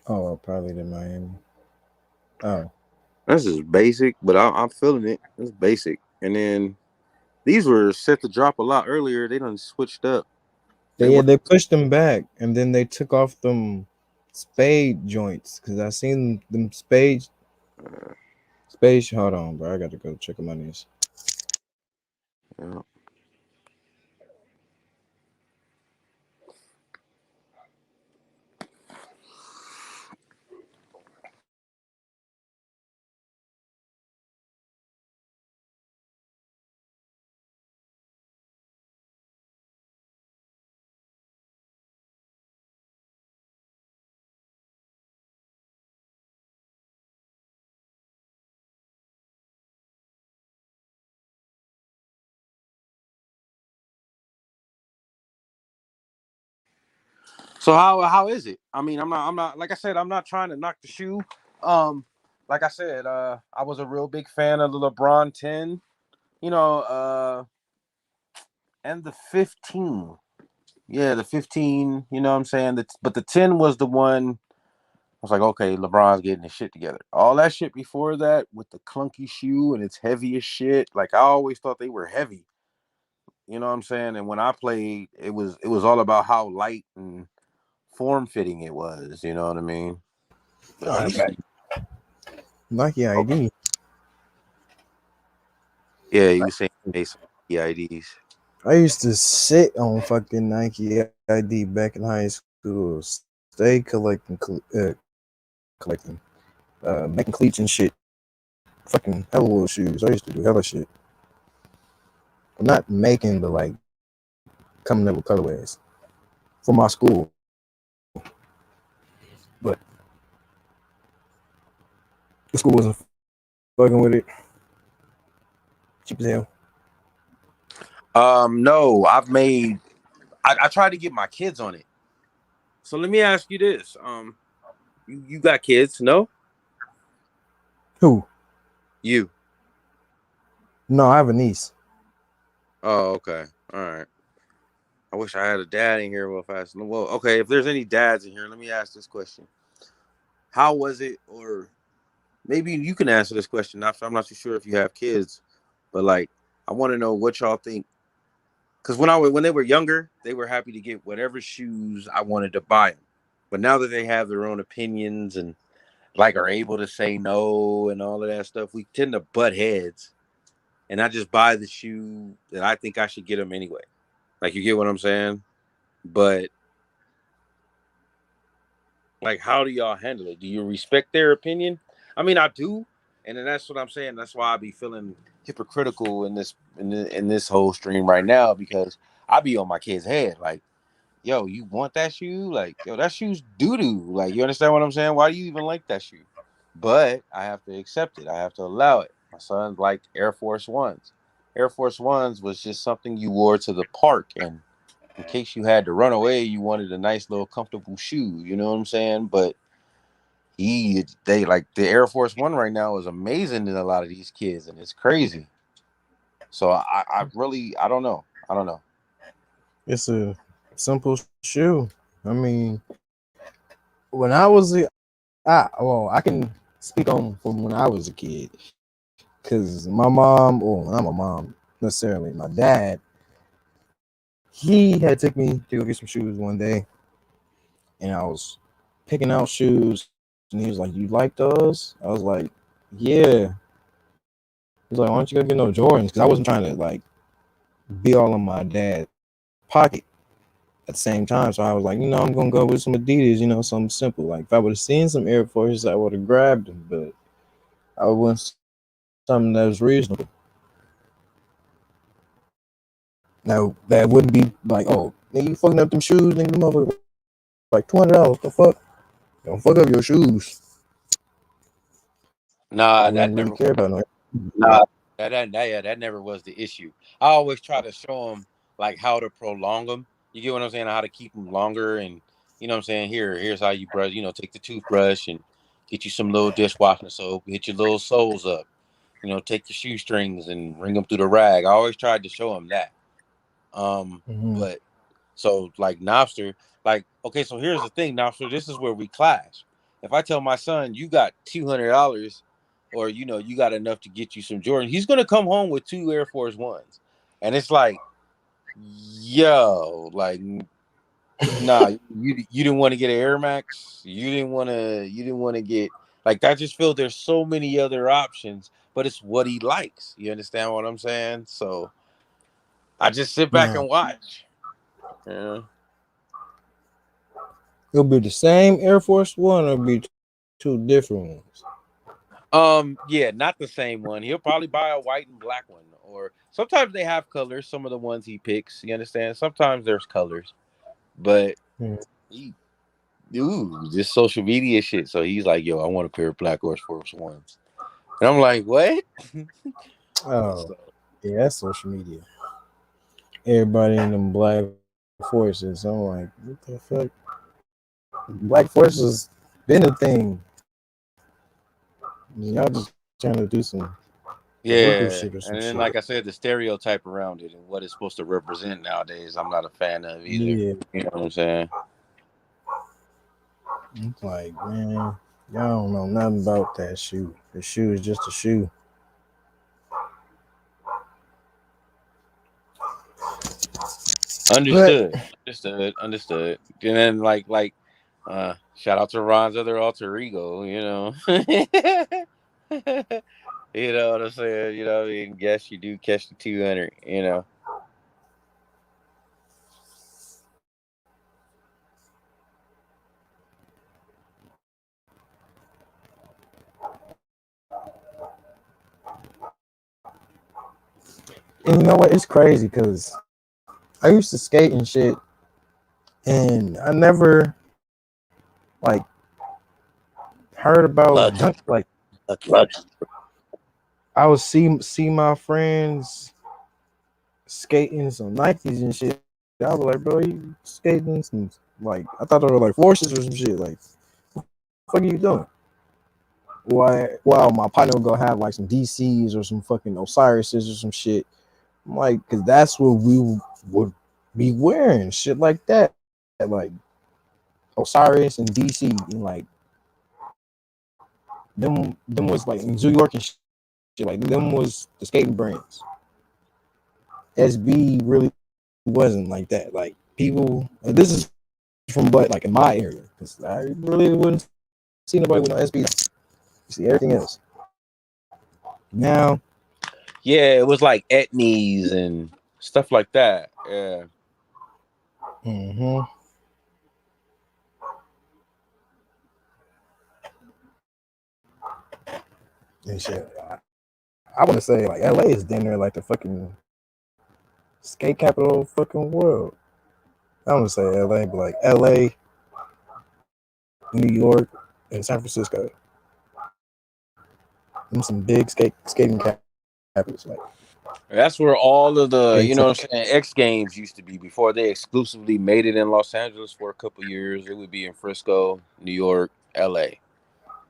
Oh, probably the Miami. Oh, This is basic, but I'm feeling it. It's basic. And then these were set to drop a lot earlier. They done switched up. They were. they pushed them back and then they took off them spade joints because I seen them spade. Hold on, bro. I got to go check my knees. Uh, So how is it? I mean, I'm not like I said, I'm not trying to knock the shoe. Um, like I said, I was a real big fan of the LeBron 10, you know, and the 15. Yeah, the 15, you know what I'm saying? But the 10 was the one. I was like, okay, LeBron's getting his shit together. All that shit before that with the clunky shoe and it's heavy as shit. Like I always thought they were heavy. You know what I'm saying? And when I played, it was all about how light and form fitting it was. You know what I mean? All right, back. Nike ID. Yeah, you were saying basic IDs. I used to sit on fucking Nike ID back in high school. Stay collecting, making cleats and shit. Fucking hella little shoes. I used to do hella shit. I'm not making, but like coming up with colorways for my school. But the school wasn't fucking with it. Cheap as hell. No, I tried to get my kids on it. So let me ask you this. You got kids, no? Who? You. No, I have a niece. Oh, okay. All right. I wish I had a dad in here real fast. Well, okay, if there's any dads in here, let me ask this question. How was it, or maybe you can answer this question. I'm not too sure if you have kids, but like I want to know what y'all think. Because when they were younger, they were happy to get whatever shoes I wanted to buy them. But now that they have their own opinions and like are able to say no and all of that stuff, we tend to butt heads. And I just buy the shoe that I think I should get them anyway. Like you get what I'm saying? But like, how do y'all handle it? Do you respect their opinion? I mean, I do, and then that's what I'm saying. That's why I be feeling hypocritical in this whole stream right now because I be on my kid's head. Like, yo, you want that shoe? Like, yo, that shoe's doo doo. Like, you understand what I'm saying? Why do you even like that shoe? But I have to accept it. I have to allow it. My son liked Air Force Ones. Air Force Ones was just something you wore to the park, and in case you had to run away, you wanted a nice little comfortable shoe. You know what I'm saying? But they like the Air Force One right now is amazing in a lot of these kids, and it's crazy. So I don't know. I don't know. It's a simple shoe. I mean, when I was I can speak on from when I was a kid, because my mom, or not my mom necessarily, my dad, he had took me to go get some shoes one day, and I was picking out shoes, and he was like, "You like those?" I was like, "Yeah." He's like, "Why don't you go get no Jordans?" Because I wasn't trying to like be all in my dad's pocket at the same time. So I was like, I'm gonna go with some Adidas, something simple. Like if I would have seen some Air Forces, I would have grabbed them, but I want something that was reasonable. Now that wouldn't be like, oh, nigga, you fucking up them shoes, nigga, them motherfuckers like $200. The fuck? Don't fuck up your shoes. I Nah, that wouldn't really never. care about no. Nah, that never was the issue. I always try to show them like how to prolong them. You get what I'm saying? How to keep them longer, and you know what I'm saying. Here's how you brush. Take the toothbrush and get you some little dishwashing soap. Hit your little soles up. Take your shoestrings and ring them through the rag. I always tried to show them that. But so like Napster, like okay, so here's the thing, Napster. This is where we clash. If I tell my son you got $200, or you got enough to get you some Jordan, he's gonna come home with 2 Air Force Ones, and it's like, yo, like, nah, you didn't want to get an Air Max, you didn't want to get like I just feel there's so many other options, but it's what he likes. You understand what I'm saying? So I just sit back Nah, and watch. Yeah. it'll be the same Air Force One, or be two different ones. Yeah, not the same one. He'll probably buy a white and black one, or sometimes they have colors. Some of the ones he picks, you understand. Sometimes there's colors, but this social media shit. So he's like, "Yo, I want a pair of Black Horse Force Ones," and I'm like, "What?" Oh, yeah, that's social media. Everybody in them black forces. I'm like, what the fuck? Black Force has been a thing. Y'all just trying to do some political Yeah, shit or some and then shit. like I said, the stereotype around it and what it's supposed to represent nowadays, I'm not a fan of either. Yeah, You know what I'm saying? it's like, man, y'all don't know nothing about that shoe. The shoe is just a shoe. But Understood. And then shout out to Ron's other alter ego, you know. You know what I'm saying? You know what I mean? Guess you do catch the 200, you know. and you know what? It's crazy because I used to skate and shit, and I never like heard about like Lucky. dunk like Lucky. I would see my friends skating some Nikes and shit. I was like, bro, you skating some like I thought they were like forces or some shit. Like, what the fuck are you doing? Why? Well, my partner would go have like some DCs or some fucking Osiris's or some shit. I'm like, cause that's what we would be wearing, shit like that, like Osiris and DC, and like them was like in New York and shit. Like them was the skating brands. SB really wasn't like that. Like people, this is from but like in my area, because I really wouldn't see nobody with no SB. You see everything else. Now, Yeah, it was like etnies and stuff like that. Yeah. mm-hmm. And shit, I want to say like LA is damn near like the fucking skate capital of the fucking world. I want to say LA, but like LA, New York, and San Francisco. Them some big skating capitals. Like That's where all of the, big you know what I'm saying, X Games used to be before they exclusively made it in Los Angeles for a couple years. It would be in Frisco, New York, LA.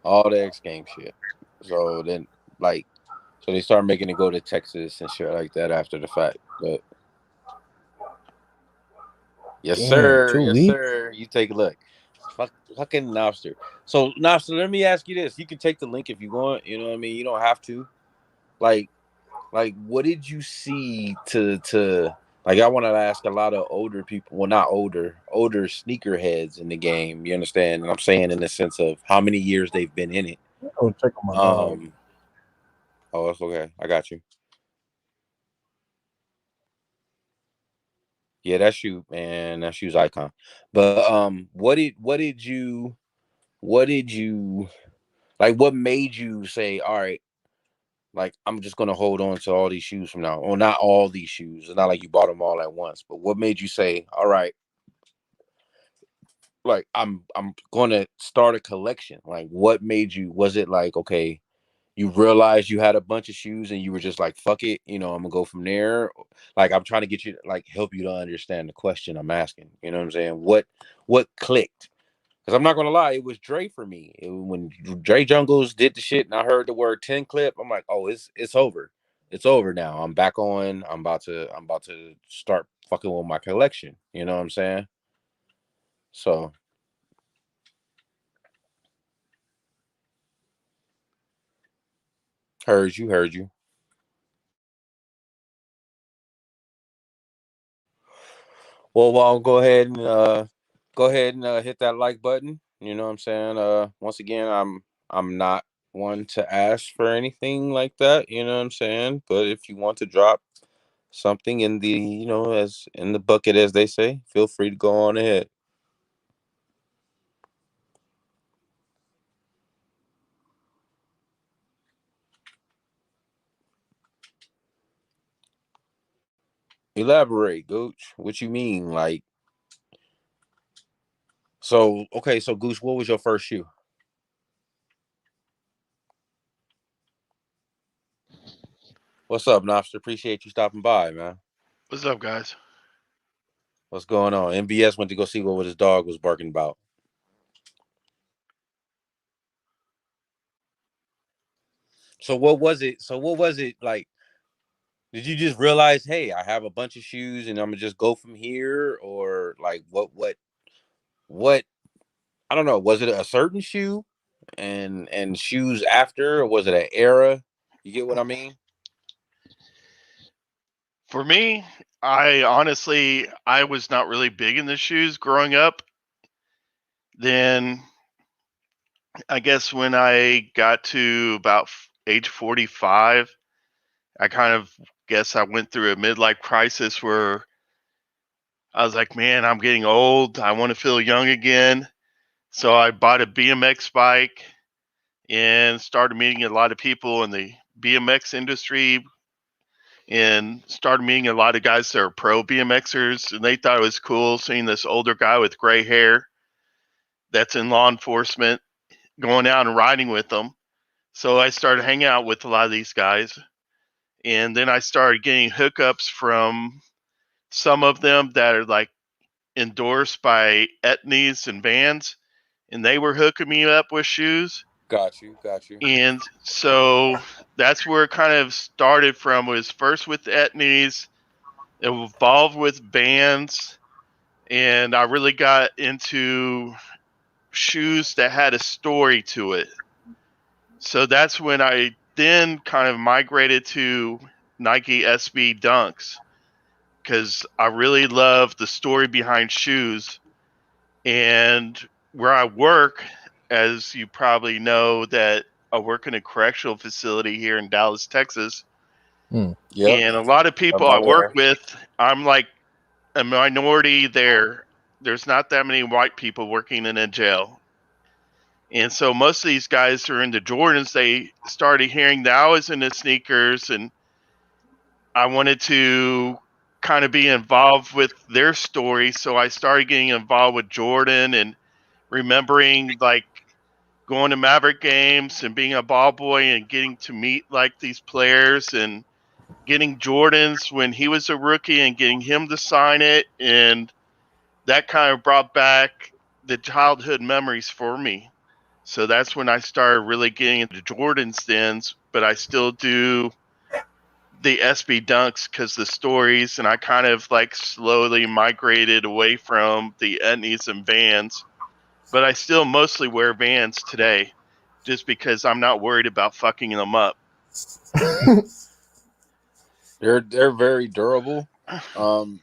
All the X Games shit. So then so they started making it go to Texas and shit like that after the fact. But yes, damn, sir. 2 Yes, weeks. sir. You take a look. Fucking Nostr. So Nostr, let me ask you this. You can take the link if you want. You know what I mean? You don't have to. Like what did you see to like? I want to ask a lot of older people. Well, not older sneakerheads in the game. You understand? And I'm saying in the sense of how many years they've been in it. Oh, check on my dog. Oh, that's okay. I got you. Yeah, that shoe, man. That shoe's icon. But what did you like? What made you say, all right? Like, I'm just gonna hold on to all these shoes from now. Or not all these shoes. It's not like you bought them all at once. But what made you say, all right? Like, I'm gonna start a collection. Like, what made you? Was it like, okay, you realized you had a bunch of shoes and you were just like, fuck it, you know, I'm gonna go from there. Like, I'm trying to get you like help you to understand the question I'm asking. You know what I'm saying? What clicked? Because I'm not gonna lie, it was Dre for me. When Dre Jungles did the shit and I heard the word 10 clip, I'm like, oh, it's over. It's over now. I'm back on. I'm about to start fucking with my collection. You know what I'm saying? So heard you. Well, I'll go ahead and hit that like button. You know what I'm saying? Once again, I'm not one to ask for anything like that. You know what I'm saying? But if you want to drop something in the, you know, as in the bucket, as they say, feel free to go on ahead. Elaborate, Gooch. What you mean? Like, so okay, so Gooch, what was your first shoe? What's up, Napster? Appreciate you stopping by, man. What's up, guys? What's going on? MBS went to go see what his dog was barking about. So what was it? So what was it like? Did you just realize, hey, I have a bunch of shoes and I'm gonna just go from here, or like what? I don't know. Was it a certain shoe and shoes after, or was it an era? You get what I mean? For me, I was not really big in the shoes growing up. Then I guess when I got to about age 45, I kind of guess I went through a midlife crisis where I was like, man, I'm getting old. I want to feel young again. So I bought a BMX bike and started meeting a lot of people in the BMX industry and started meeting a lot of guys that are pro BMXers. And they thought it was cool seeing this older guy with gray hair that's in law enforcement going out and riding with them. So I started hanging out with a lot of these guys. And then I started getting hookups from some of them that are like endorsed by Etnies and Vans, and they were hooking me up with shoes. Got you. And so that's where it kind of started from, was first with Etnies, it evolved with Vans, and I really got into shoes that had a story to it. So that's when I then kind of migrated to Nike SB Dunks, because I really love the story behind shoes. And where I work, as you probably know, that I work in a correctional facility here in Dallas, Texas. Yep. And a lot of people I work with, I'm like a minority there. There's not that many white people working in a jail. And so most of these guys are into Jordans. They started hearing that I was into sneakers, and I wanted to kind of be involved with their story. So I started getting involved with Jordan and remembering like going to Maverick games and being a ball boy and getting to meet like these players and getting Jordans when he was a rookie and getting him to sign it. And that kind of brought back the childhood memories for me. So that's when I started really getting into Jordan's thens, but I still do the SB Dunks because the stories, and I kind of like slowly migrated away from the Etnies and Vans, but I still mostly wear Vans today just because I'm not worried about fucking them up. They're very durable.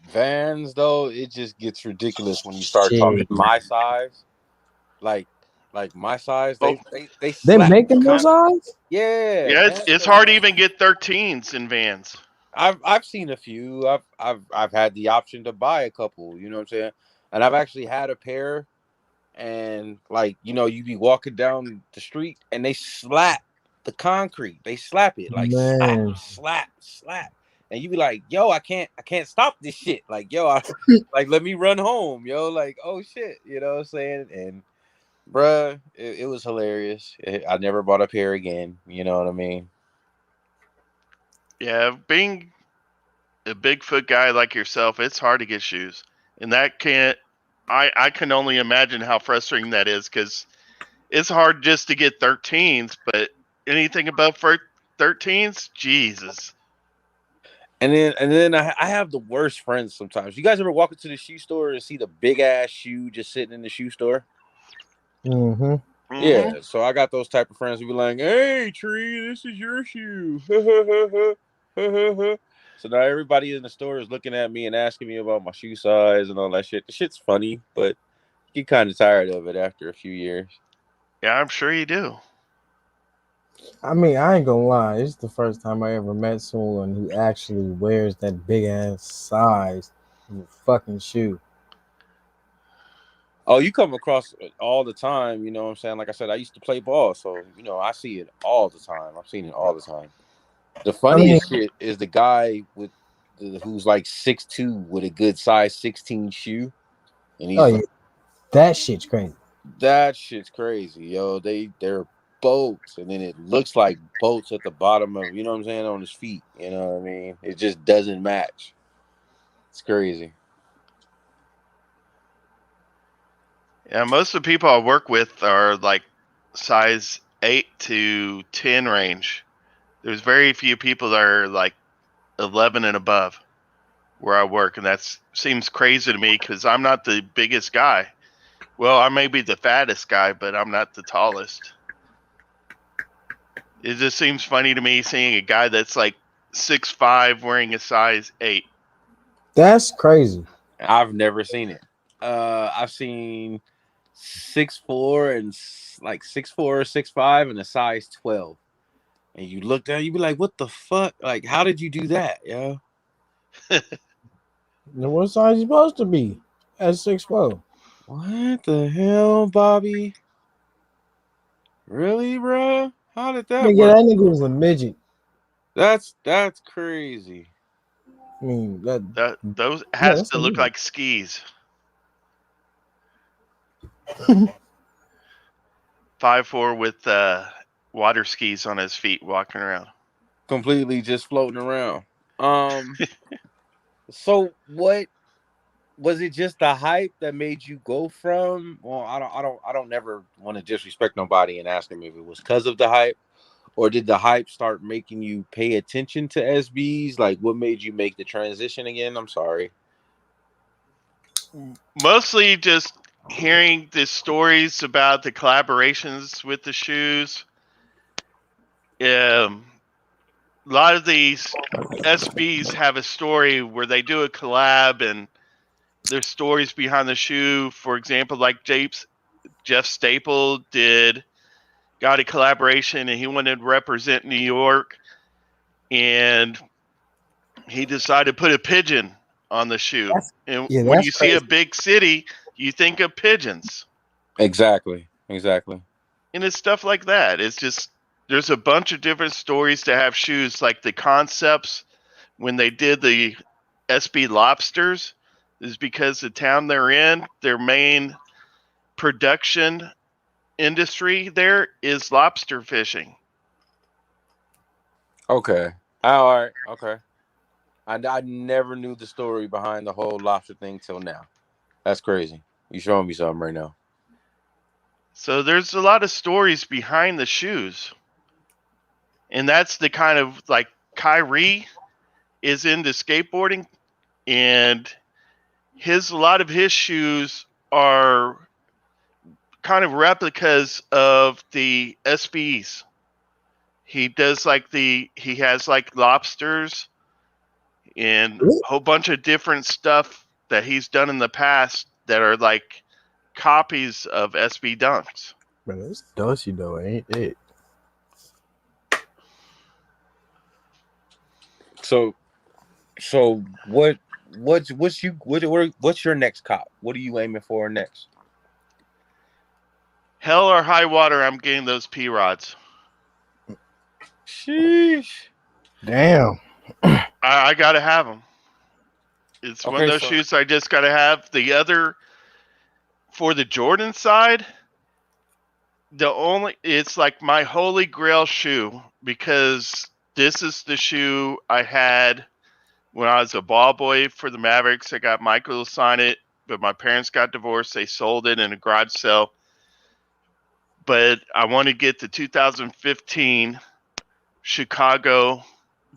Vans though, it just gets ridiculous when you start talking Shit. my size. Like my size, Oh, they They slap making those constantly. eyes? Yeah, yeah, Vans it's come hard to out. even get 13s in Vans. I've seen a few. I've had the option to buy a couple. You know what I'm saying? And I've actually had a pair, and like you be walking down the street and they slap the concrete. They slap it like slap, Man. slap, slap, and you be like, "Yo, I can't stop this shit." Like, yo, like let me run home, yo. Like, oh shit, you know what I'm saying? And bruh, it was hilarious. I never bought a pair again. You know what I mean? Yeah, being a Bigfoot guy like yourself, it's hard to get shoes. And that can't, I can only imagine how frustrating that is, because it's hard just to get 13s, but anything above 13s, Jesus. And then I have the worst friends sometimes. You guys ever walk into the shoe store and see the big ass shoe just sitting in the shoe store? Mm-hmm. Yeah, so I got those type of friends who be like, "Hey, Tree, this is your shoe." So now everybody in the store is looking at me and asking me about my shoe size and all that shit. The shit's funny, but you get kind of tired of it after a few years. Yeah, I'm sure you do. I mean, I ain't gonna lie. It's the first time I ever met someone who actually wears that big ass size fucking shoe. Oh, you come across it all the time, you know what I'm saying? Like I said, I used to play ball, so I see it all the time. I've seen it all the time. The funniest shit is the guy who's like 6'2" with a good size 16 shoe, and he's like, that shit's crazy. that shit's crazy, yo. They're bolts, and then it looks like bolts at the bottom of, you know what I'm saying, on his feet. You know what I mean? It just doesn't match. It's crazy. Yeah, most of the people I work with are like size 8 to 10 range. There's very few people that are like 11 and above where I work, and that seems crazy to me because I'm not the biggest guy. Well, I may be the fattest guy, but I'm not the tallest. It just seems funny to me seeing a guy that's like 6'5" wearing a size 8. That's crazy. I've never seen it. I've seen 6'4" and like 6'4", 6'5", and a size 12. And you look down, you be like, "What the fuck? Like, how did you do that, yo?" Now, what size you supposed to be at 6'4"? What the hell, Bobby? Really, bro? How did that Nigga, work? that nigga was a midget. That's crazy. I mean, that Those yeah, has that's to a look midget. like skis. 5'4" with water skis on his feet, walking around. Completely just floating around. So what was it? Just the hype that made you go from? Well, I don't never want to disrespect nobody and ask them if it was because of the hype, or did the hype start making you pay attention to SBs? Like, what made you make the transition again? I'm sorry. Mostly just hearing the stories about the collaborations with the shoes. A lot of these SBs have a story where they do a collab and there's stories behind the shoe. For example, like Jeff Staple got a collaboration and he wanted to represent New York, and he decided to put a pigeon on the shoe. And when That's you see a crazy. big city, you think of pigeons. Exactly. And it's stuff like that. It's just there's a bunch of different stories to have shoes. Like the concepts when they did the SB Lobsters is because the town they're in, their main production industry there is lobster fishing. Okay. All right. Okay. I never knew the story behind the whole lobster thing till now. That's crazy. You showing me something right now. So there's a lot of stories behind the shoes. And that's the kind of like Kyrie is into skateboarding, and a lot of his shoes are kind of replicas of the SBs. He has like lobsters and Really? a whole bunch of different stuff that he's done in the past that are like copies of SB Dunks. Man, it's dusty though, ain't it? So what's your next cop? What are you aiming for next? Hell or high water, I'm getting those P-Rods. Sheesh. Damn. I got to have them. It's one of those shoes I just got to have. The other, for the Jordan side, it's like my holy grail shoe, because this is the shoe I had when I was a ball boy for the Mavericks. I got Michael to sign it, but my parents got divorced. They sold it in a garage sale. But I want to get the 2015 Chicago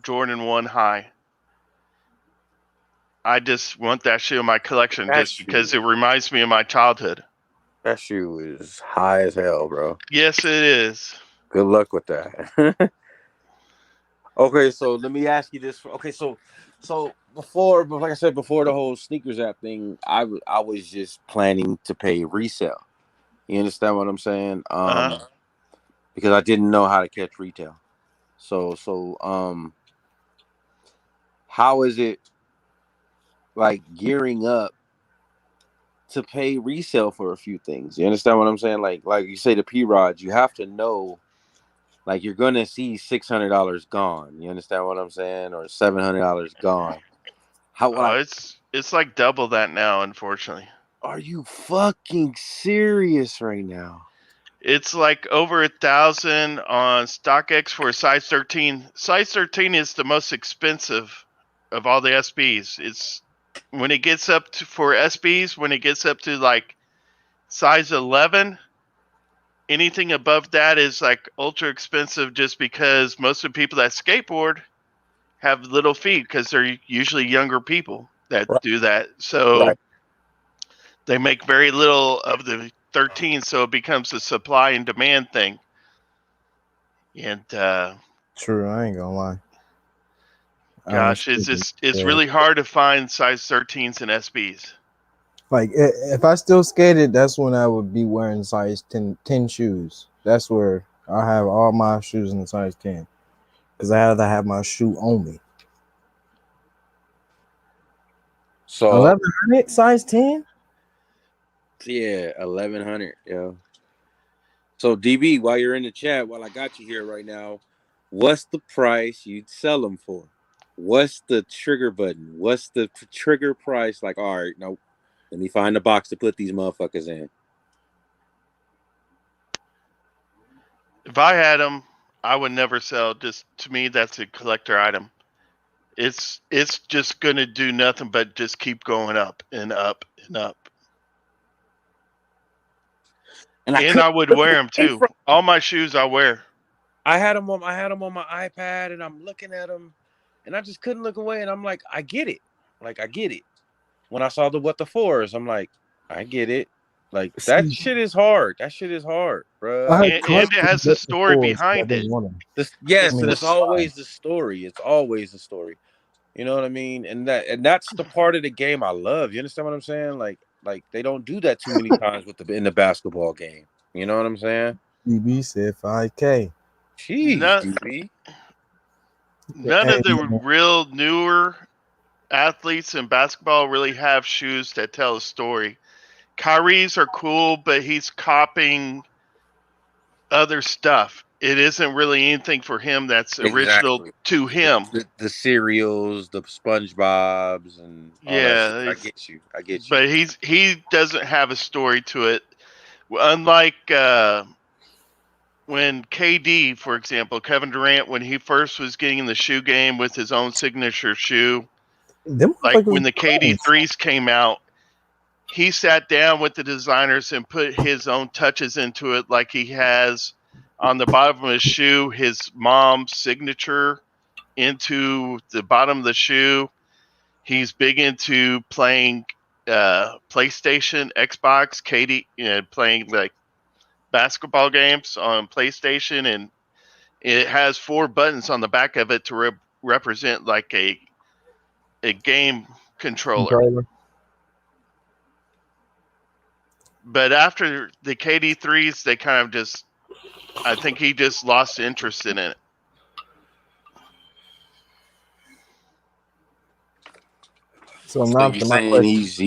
Jordan 1 High. I just want that shoe in my collection because it reminds me of my childhood. That shoe is high as hell, bro. Yes, it is. Good luck with that. Okay, so let me ask you this. Okay, so before, like I said, before the whole sneakers app thing, I was just planning to pay resale. You understand what I'm saying? Because I didn't know how to catch retail. So how is it like gearing up to pay resale for a few things? You understand what I'm saying? Like you say, the P-Rods, you have to know, like, you're gonna see $600 gone. You understand what I'm saying? Or $700 gone. It's like double that now, unfortunately. Are you fucking serious right now? It's like over 1,000 on StockX for a size 13. Size 13 is the most expensive of all the SBs. It's when it gets up to, for SBs, when it gets up to like size 11, anything above that is like ultra expensive, just because most of the people that skateboard have little feet because they're usually younger people that Right. do that. So Right. they make very little of the 13, so it becomes a supply and demand thing. And True, I ain't gonna lie. gosh, it's really hard to find size 13s and SBs. Like if I still skated, that's when I would be wearing size 10 shoes. That's where I have all my shoes in the size 10 because I had to have my shoe on me. So 1100 size 10. yeah, 1100. Yeah. So DB, while you're in the chat, while I got you here right now, what's the price you'd sell them for? What's the trigger button? What's the trigger price? Like, all right, no, let me find the box to put these motherfuckers in. If I had them, I would never sell. Just to me, that's a collector item. It's just gonna do nothing but just keep going up and up and up. And I would wear them too. All my shoes I wear. I had them on my iPad, and I'm looking at them, and I just couldn't look away. And I'm like, I get it. Like, I get it. When I saw the what the fours, I'm like, I get it. Like, that shit is hard. That shit is hard, bro. And it has a story behind it. Yes, and it's always the story. It's always the story. You know what I mean? And that's the part of the game I love. You understand what I'm saying? Like they don't do that too many times in the basketball game. You know what I'm saying? DB said 5K. Jeez, DB. None of the real newer athletes in basketball really have shoes that tell a story. Kyrie's are cool, but he's copying other stuff. It isn't really anything for him that's original to him. The cereals, the SpongeBob's, and all that shit. I get you. But he doesn't have a story to it. Unlike when KD, for example, Kevin Durant, when he first was getting in the shoe game with his own signature shoe, like when the KD 3s came out, he sat down with the designers and put his own touches into it, like he has on the bottom of his shoe, his mom's signature into the bottom of the shoe. He's big into playing PlayStation, Xbox, KD, playing like basketball games on PlayStation, and it has 4 buttons on the back of it to represent like a game controller. But after the KD 3s, they kind of just, I think he just lost interest in it. So you're saying it's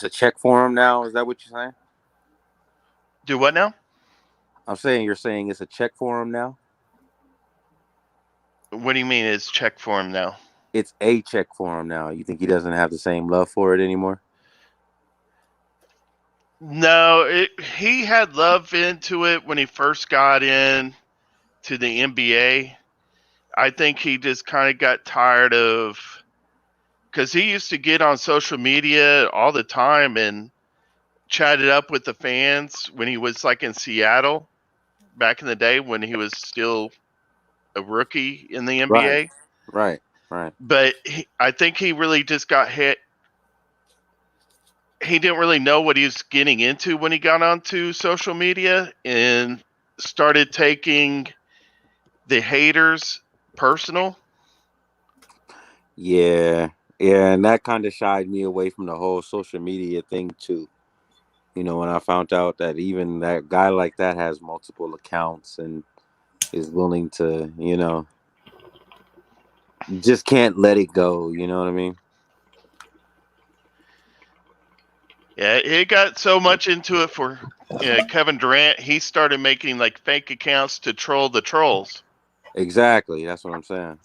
a check for him now? Is that what you're saying? Do what now? I'm saying you're saying it's a check for him now. What do you mean it's check for him now? It's a check for him now. You think he doesn't have the same love for it anymore? No, he had love into it when he first got in to the NBA. I think he just kind of got tired of, because he used to get on social media all the time and chatted up with the fans when he was like in Seattle back in the day when he was still a rookie in the NBA. Right. But I think he really just got hit. He didn't really know what he was getting into when he got onto social media and started taking the haters personal. Yeah, and that kind of shied me away from the whole social media thing too. You know, when I found out that even that guy like that has multiple accounts and is willing to, just can't let it go. You know what I mean? Yeah, he got so much into it for Kevin Durant. He started making like fake accounts to troll the trolls. Exactly. That's what I'm saying.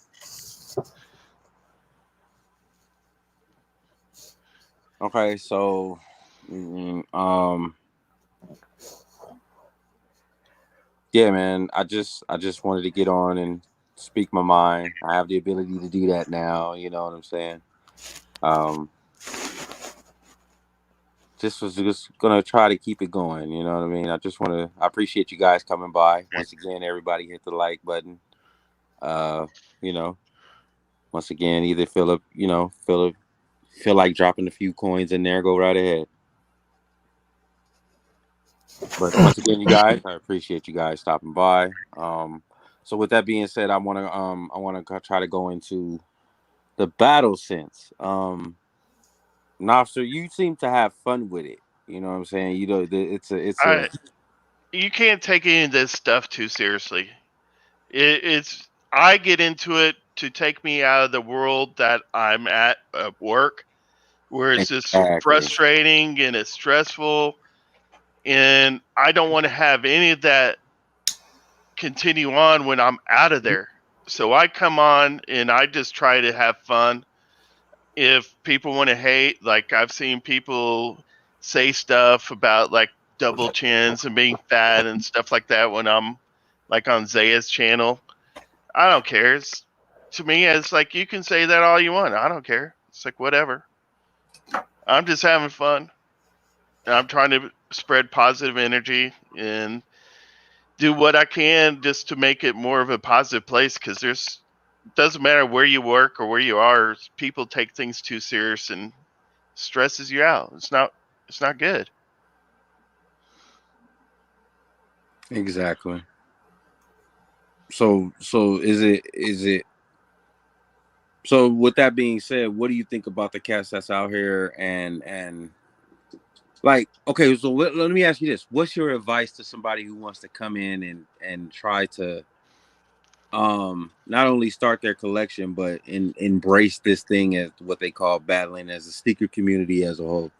Okay, so yeah, man, I just wanted to get on and speak my mind. I have the ability to do that now, you know what I'm saying? just was just gonna try to keep it going. You know what I mean? I appreciate you guys coming by once again. Everybody hit the like button. You know, once again, either feel like dropping a few coins in there, go right ahead. But once again, you guys, I appreciate you guys stopping by. So with that being said, I wanna try to go into the battle sense. Nofster, you seem to have fun with it. You know what I'm saying? You know, it's a You can't take any of this stuff too seriously. It's I get into it to take me out of the world that I'm at work, where it's just exactly. frustrating and it's stressful, and I don't want to have any of that continue on when I'm out of there. So I come on and I just try to have fun. If people want to hate, like I've seen people say stuff about like double chins and being fat and stuff like that when I'm like on Zaya's channel. I don't care. To me, it's like you can say that all you want. I don't care. It's like whatever. I'm just having fun. And I'm trying to spread positive energy and do what I can just to make it more of a positive place, because doesn't matter where you work or where you are, people take things too serious and stresses you out. It's not good. Exactly. So is it so with that being said, what do you think about the cast that's out here and like, okay, so let me ask you this. What's your advice to somebody who wants to come in and try to not only start their collection but embrace this thing as what they call battling as a sneaker community as a whole?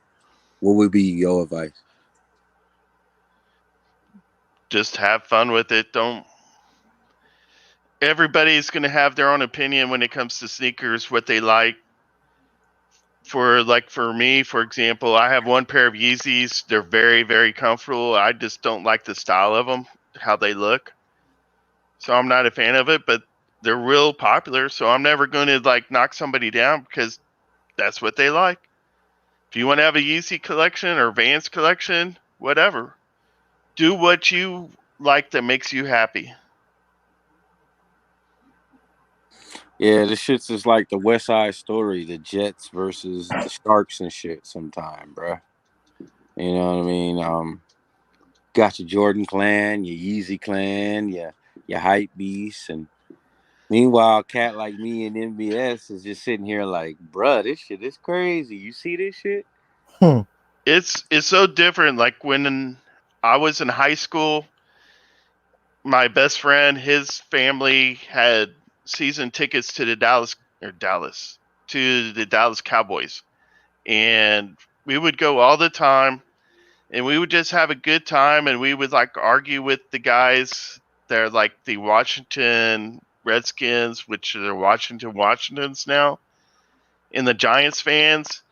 What would be your advice? Just have fun with it. Don't Everybody's going to have their own opinion when it comes to sneakers, what they like. For me, for example, I have one pair of Yeezys. They're very, very comfortable. I just don't like the style of them, how they look. So I'm not a fan of it, but they're real popular. So I'm never going to like knock somebody down because that's what they like. If you want to have a Yeezy collection or Vans collection, whatever, do what you like that makes you happy. Yeah, this shit's just like the West Side Story, the Jets versus the Sharks and shit sometime, bruh. You know what I mean? Got your Jordan clan, your Yeezy clan, your hype beasts, and meanwhile, a cat like me and MBS is just sitting here like, bruh, this shit is crazy. You see this shit? It's so different. Like when I was in high school, my best friend, his family had season tickets to the Dallas Cowboys, and we would go all the time, and we would just have a good time, and we would like argue with the guys. They're like the Washington Redskins, which are Washingtons now, and the Giants fans.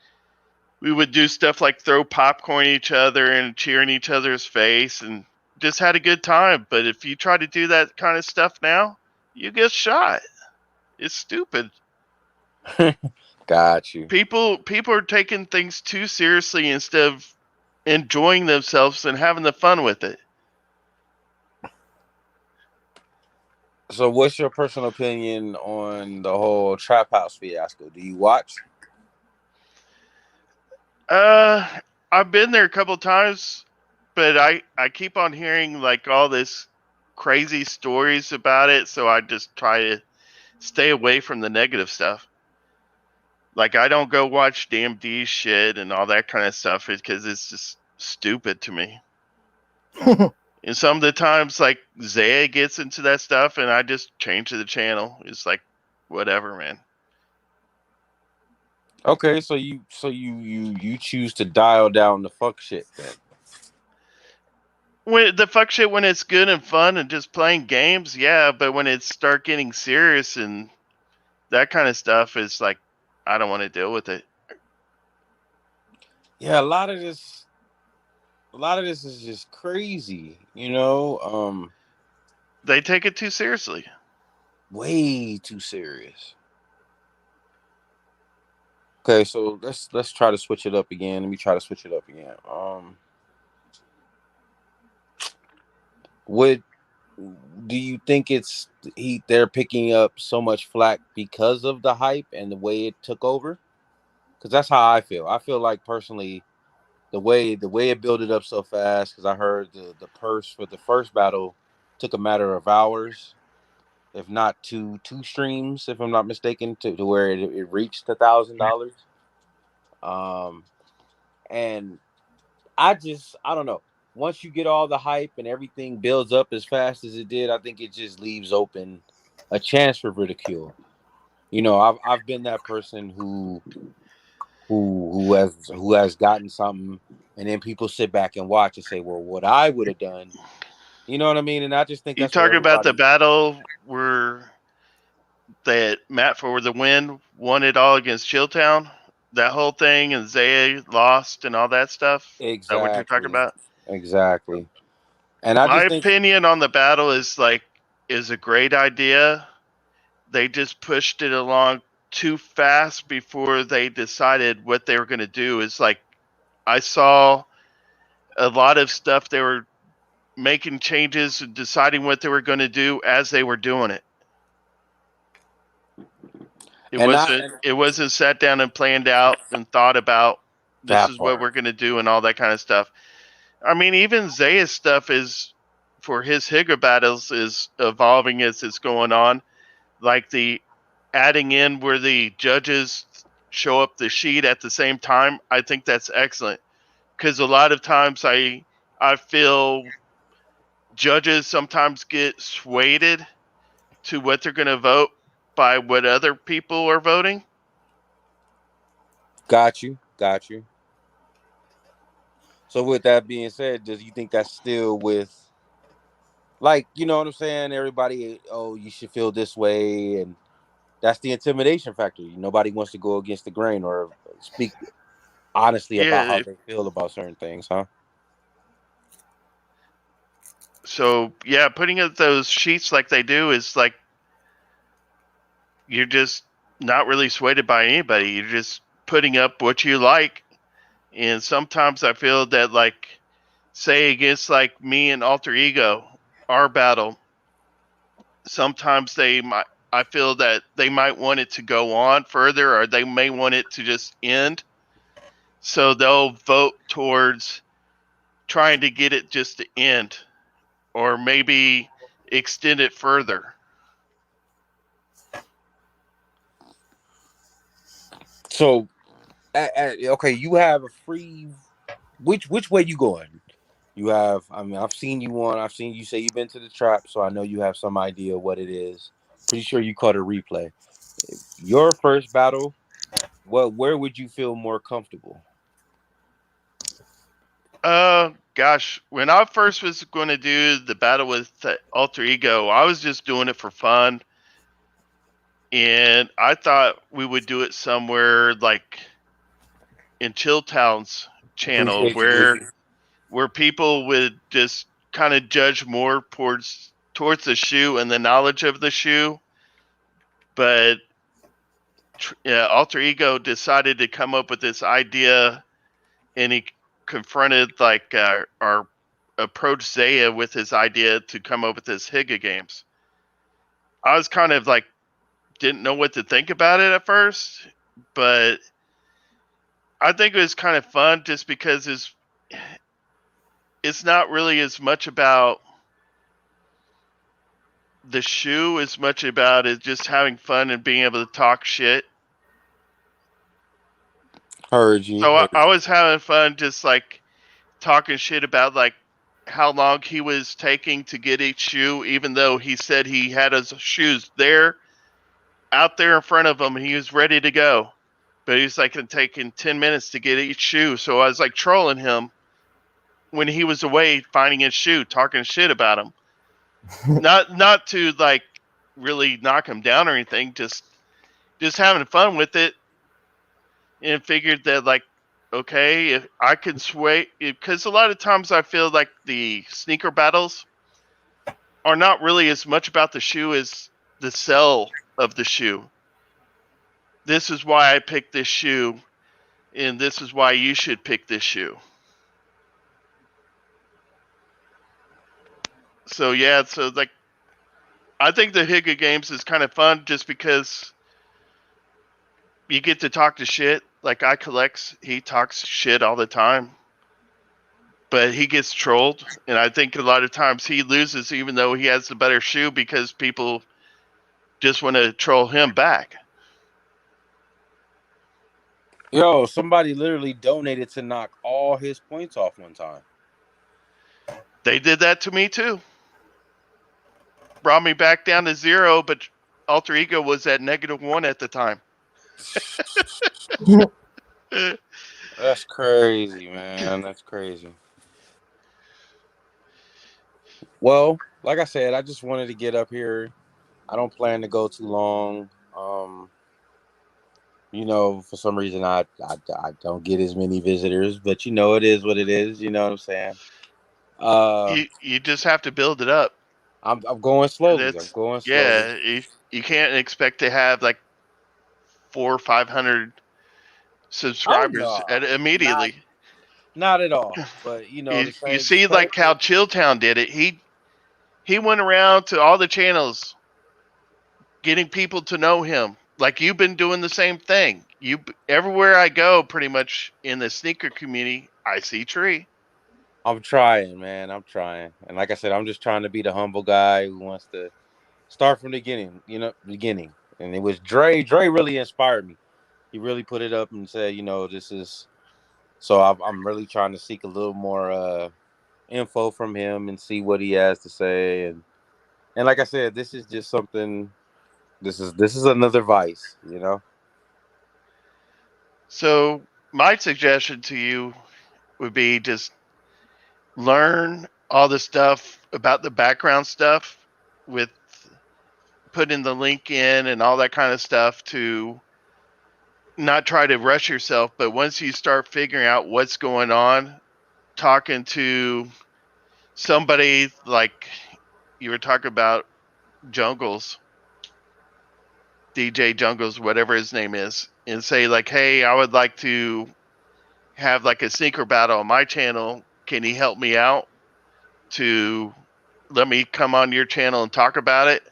We would do stuff like throw popcorn at each other and cheer in each other's face and just had a good time. But if you try to do that kind of stuff now, you get shot. It's stupid. Got you. People are taking things too seriously instead of enjoying themselves and having the fun with it. So, what's your personal opinion on the whole Trap House fiasco? Do you watch? I've been there a couple times, but I keep on hearing like all this crazy stories about it, so I just try to stay away from the negative stuff. Like I don't go watch DMD shit and all that kind of stuff because it's just stupid to me. And some of the times, like Zaya gets into that stuff, and I just change to the channel. It's like, whatever, man. Okay, so you choose to dial down the fuck shit then. When the fuck shit, when it's good and fun and just playing games, yeah. But when it start getting serious and that kind of stuff, is like, I don't want to deal with it. Yeah, a lot of this is just crazy, you know. They take it too seriously. Way too serious. Okay, so let's try to switch it up again. Let me try to switch it up again. Would do you think they're picking up so much flack because of the hype and the way it took over? Because that's how I feel. I feel like personally the way it built it up so fast. Because I heard the purse for the first battle took a matter of hours, if not two streams, if I'm not mistaken, to where it reached $1,000. Um, and I don't know. Once you get all the hype and everything builds up as fast as it did, I think it just leaves open a chance for ridicule. I've been that person who has gotten something, and then people sit back and watch and say, "Well, what I would have done." You know what I mean? And I just think You that's what talking about the everybody. battle where that Matt for the win won it all against Chilltown? That whole thing and Zaya lost and all that stuff? Is that what you're talking Exactly, about? exactly. And I My just think opinion on the battle is a great idea. They just pushed it along too fast before they decided what they were going to do. It's like I saw a lot of stuff they were making changes and deciding what they were going to do as they were doing it. It and I wasn't and it wasn't sat down and planned out and thought about this that is what part. we're going to do and all that kind of stuff. I mean, even Zaya's stuff is for his Higa battles is evolving as it's going on. Like the adding in where the judges show up the sheet at the same time, I think that's excellent because a lot of times I feel judges sometimes get swayed to what they're going to vote by what other people are voting. Got you. So with that being said, does you think that's still with, like, you know what I'm saying? Everybody, oh, you should feel this way, and that's the intimidation factor. Nobody wants to go against the grain or speak honestly about how Yeah. they feel about certain things, huh? So yeah, putting up those sheets like they do is like you're just not really swayed by anybody. You're just putting up what you like. And sometimes I feel that like say against like me and Alter Ego, our battle, sometimes I feel that they might want it to go on further or they may want it to just end. So they'll vote towards trying to get it just to end or maybe extend it further. So, okay, you have a free. Which way you going? You have. I mean, I've seen you on. I've seen you say you've been to the trap, so I know you have some idea what it is. Pretty sure you caught a replay. Your first battle. Where would you feel more comfortable? Gosh, when I first was going to do the battle with Alter Ego, I was just doing it for fun, and I thought we would do it somewhere like in Chilltown's channel, Appreciate you, Drizzy. where people would just kind of judge more towards the shoe and the knowledge of the shoe, but Alter Ego decided to come up with this idea, and he confronted like our approach Zaya with his idea to come up with this Higa games. I was kind of like didn't know what to think about it at first, but I think it was kind of fun just because it's not really as much about the shoe as much about it just having fun and being able to talk shit. Heard you. So Heard I you. was having fun just like talking shit about like how long he was taking to get each shoe, even though he said he had his shoes there out there in front of him. He was ready to go, but he's like taking 10 minutes to get each shoe. So I was like trolling him when he was away finding his shoe, talking shit about him. Not to like really knock him down or anything, just having fun with it, and figured that like okay, if I can sway, because a lot of times I feel like the sneaker battles are not really as much about the shoe as the sell of the shoe. this is why I picked this shoe, and this is why you should pick this shoe. So yeah, so like I think the Higa games is kind of fun just because you get to talk to shit. Like he talks shit all the time, but he gets trolled, and I think a lot of times he loses even though he has the better shoe because people just want to troll him back. Yo, somebody literally donated to knock all his points off one time. They did that to me too. Brought me back down to 0, but Alter Ego was at -1 at the time. That's crazy, man. That's crazy. Well, like I said, I just wanted to get up here. I don't plan to go too long. You know, for some reason I don't get as many visitors, but you know, it is what it is. You know what I'm saying? You just have to build it up. I'm going slowly. I'm That's going slowly. yeah. You can't expect to have like 400 or 500 subscribers immediately. Not at all. But you know, You see, like how Chilltown did it. He went around to all the channels, getting people to know him. Like you've been doing the same thing. Everywhere I go, pretty much in the sneaker community, I see Tree. I'm trying, man. I'm trying. And like I said, I'm just trying to be the humble guy who wants to start from the beginning. And it was Dre. Dre really inspired me. He really put it up and said, you know, this is. So I'm really trying to seek a little more info from him and see what he has to say. And like I said, this is just something. This is another vice, you know. So my suggestion to you would be just learn all the stuff about the background stuff with putting the link in and all that kind of stuff to not try to rush yourself, but once you start figuring out what's going on, talking to somebody like you were talking about Jungles, DJ Jungles, whatever his name is, and say like, hey, I would like to have like a sneaker battle on my channel. Can you help me out to let me come on your channel and talk about it?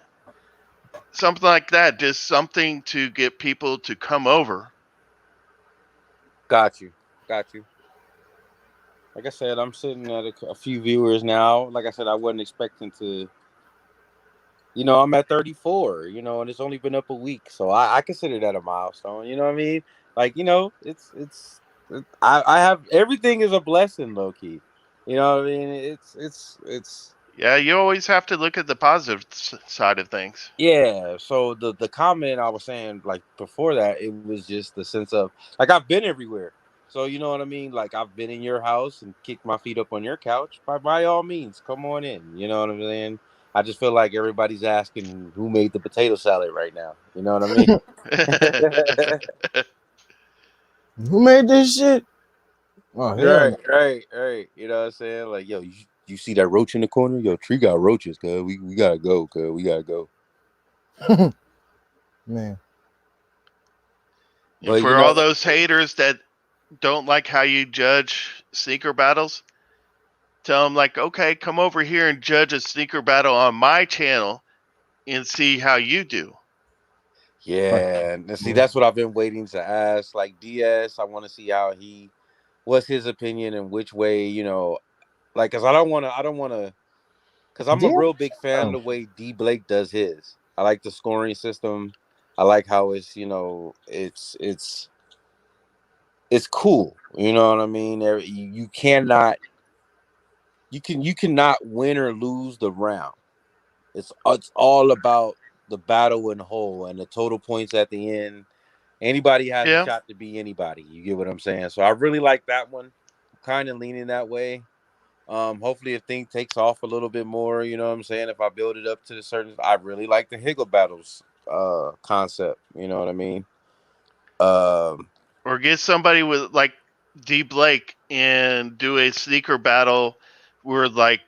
Something like that. Just something to get people to come over. Got you. Like I said, I'm sitting at a few viewers now. Like I said, I wasn't expecting to. You know, I'm at 34. You know, and it's only been up a week, so I consider that a milestone. You know what I mean? Like, you know, I have everything is a blessing, low key. You know what I mean? It's. Yeah, you always have to look at the positive side of things. Yeah, so the comment I was saying like before that, it was just the sense of like I've been everywhere. So you know what I mean? Like I've been in your house and kicked my feet up on your couch. By all means, come on in. You know what I'm saying? I just feel like everybody's asking who made the potato salad right now. You know what I mean? Who made this shit? Oh, hell Right. You know what I'm saying? Like, yo, you see that roach in the corner? Yo, Tree got roaches, cuz we gotta go, cuz we gotta go. no. Man. But for all those haters that don't like how you judge sneaker battles, tell them like, okay, come over here and judge a sneaker battle on my channel and see how you do. Yeah, and see, that's what I've been waiting to ask. Like DS, I want to see how what's his opinion and which way, you know, like, cause I don't want to, cause I'm a real big fan of the way D Blake does his. I like the scoring system. I like how it's, you know, it's cool. You know what I mean? You cannot win or lose the round. It's all about the battle and whole and the total points at the end. Anybody has a shot to be anybody. You get what I'm saying? So I really like that one. I'm kind of leaning that way. Hopefully if thing takes off a little bit more, you know what I'm saying? If I build it up to the certain, I really like the Higgle battles concept. You know what I mean? Or get somebody with like D Blake and do a sneaker battle where like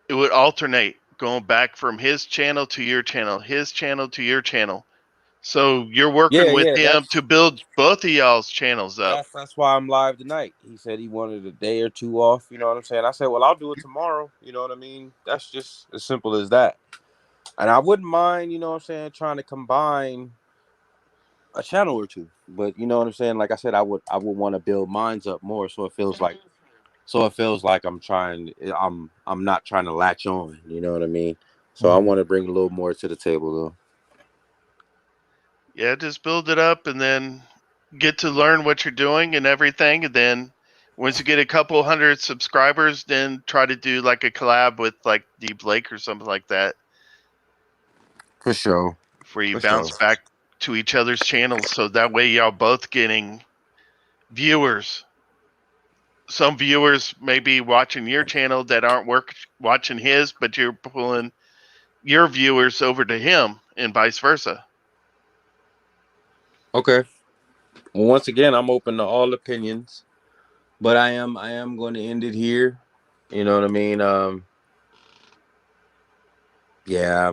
it would alternate going back from his channel to your channel, his channel to your channel. So you're working with him to build both of y'all's channels up. That's why I'm live tonight. He said he wanted a day or two off. You know what I'm saying? I said, well, I'll do it tomorrow. You know what I mean? That's just as simple as that. And I wouldn't mind, you know what I'm saying, trying to combine a channel or two. But you know what I'm saying? Like I said, I would want to build mines up more, so it feels like I'm not trying to latch on. You know what I mean? So I want to bring a little more to the table, though. Yeah, just build it up and then get to learn what you're doing and everything. And then once you get a couple hundred subscribers, then try to do like a collab with like D Blake or something like that. For sure. Where you bounce back to each other's channels, so that way y'all both getting viewers. Some viewers may be watching your channel that aren't watching his, but you're pulling your viewers over to him and vice versa. Okay. Well, once again, I'm open to all opinions, but I am going to end it here. You know what I mean? Yeah,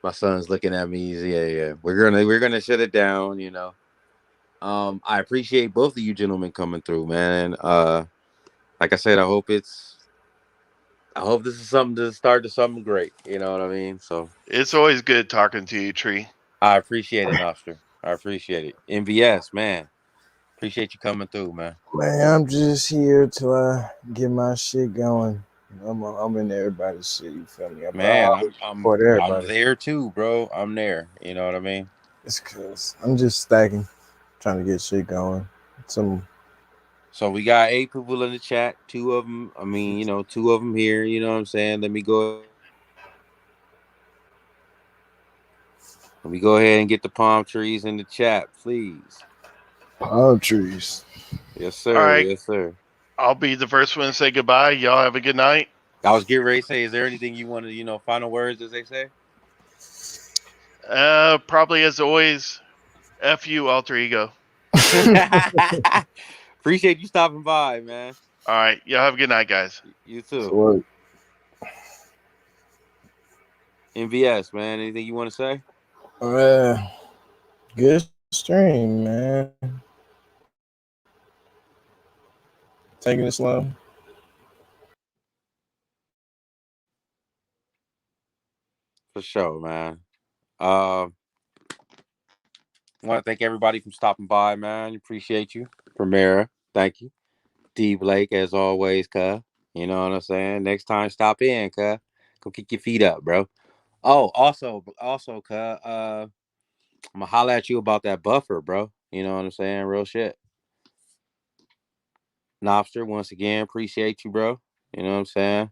my son's looking at me. Yeah. We're gonna shut it down. You know. I appreciate both of you gentlemen coming through, man. Like I said, I hope this is something to start to something great. You know what I mean? So it's always good talking to you, Tree. I appreciate it, Nostra. I appreciate it. MVS, man. Appreciate you coming through, man. Man, I'm just here to get my shit going. I'm in everybody's shit. You feel me? Man, I'm everybody. there too, bro. I'm there. You know what I mean? It's cause I'm just stacking, trying to get shit going. So we got 8 people in the chat. 2 of them. I mean, you know, 2 of them here. You know what I'm saying? Let me go ahead and get the palm trees in the chat, please. Palm trees. Yes, sir. All right. Yes, sir. I'll be the first one to say goodbye. Y'all have a good night. I was getting ready to say, is there anything you want to, you know, final words, as they say? Probably as always, F you, alter ego. Appreciate you stopping by, man. All right. Y'all have a good night, guys. You too. So MVS, man. Anything you want to say? Good stream, man. Taking it slow. For sure, man. Want to thank everybody for stopping by, man. Appreciate you. Primera, thank you. D Blake, as always, cuh. You know what I'm saying? Next time, stop in, cuh. Go kick your feet up, bro. Oh, also, cuh. I'm gonna holler at you about that buffer, bro. You know what I'm saying? Real shit. Nobster, once again, appreciate you, bro. You know what I'm saying?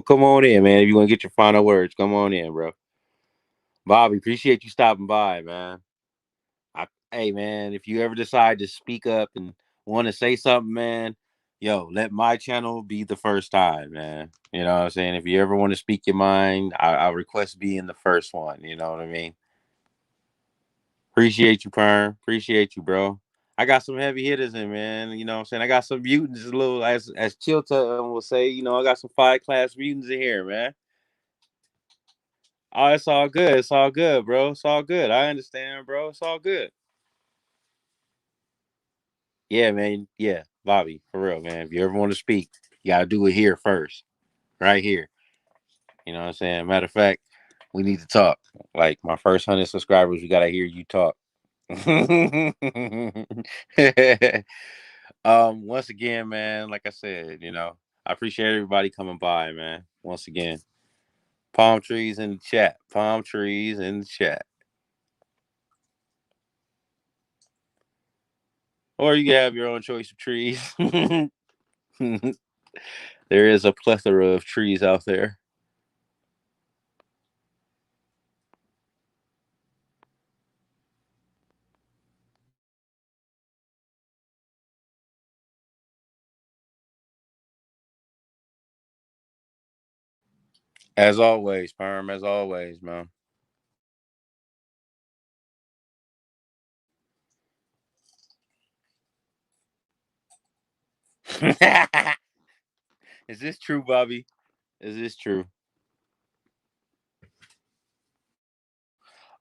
Come on in, man. If you want to get your final words, come on in, bro. Bobby, appreciate you stopping by, man. Hey, man, if you ever decide to speak up and want to say something, man, yo, let my channel be the first time, man. You know what I'm saying? If you ever want to speak your mind, I request being the first one. You know what I mean? Appreciate you, Perm. Appreciate you, bro. I got some heavy hitters in, man. You know what I'm saying? I got some mutants, a little, as Chilta will say, you know, I got some 5-class mutants in here, man. Oh, it's all good. It's all good, bro. It's all good. I understand, bro. It's all good. Yeah, man. Yeah, Bobby, for real, man. If you ever want to speak, you gotta do it here first, right here. You know what I'm saying? Matter of fact, we need to talk. Like my first 100 subscribers, we gotta hear you talk. Once again, man, like I said, you know, I appreciate everybody coming by, man. Once again, palm trees in the chat. Palm trees in the chat. Or you can have your own choice of trees. There is a plethora of trees out there. As always, Perm, as always, man. Is this true, Bobby? Is this true?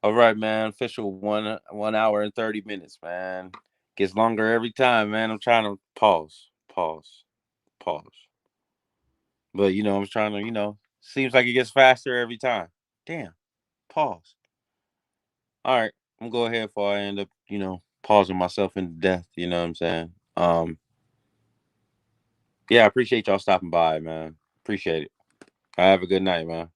All right, man. Official 1 hour and 30 minutes, man. Gets longer every time, man. I'm trying to pause. But I'm trying to, seems like it gets faster every time. Damn. Pause. All right. I'm gonna go ahead before I end up, pausing myself into death. You know what I'm saying? Yeah, I appreciate y'all stopping by, man. Appreciate it. Have a good night, man.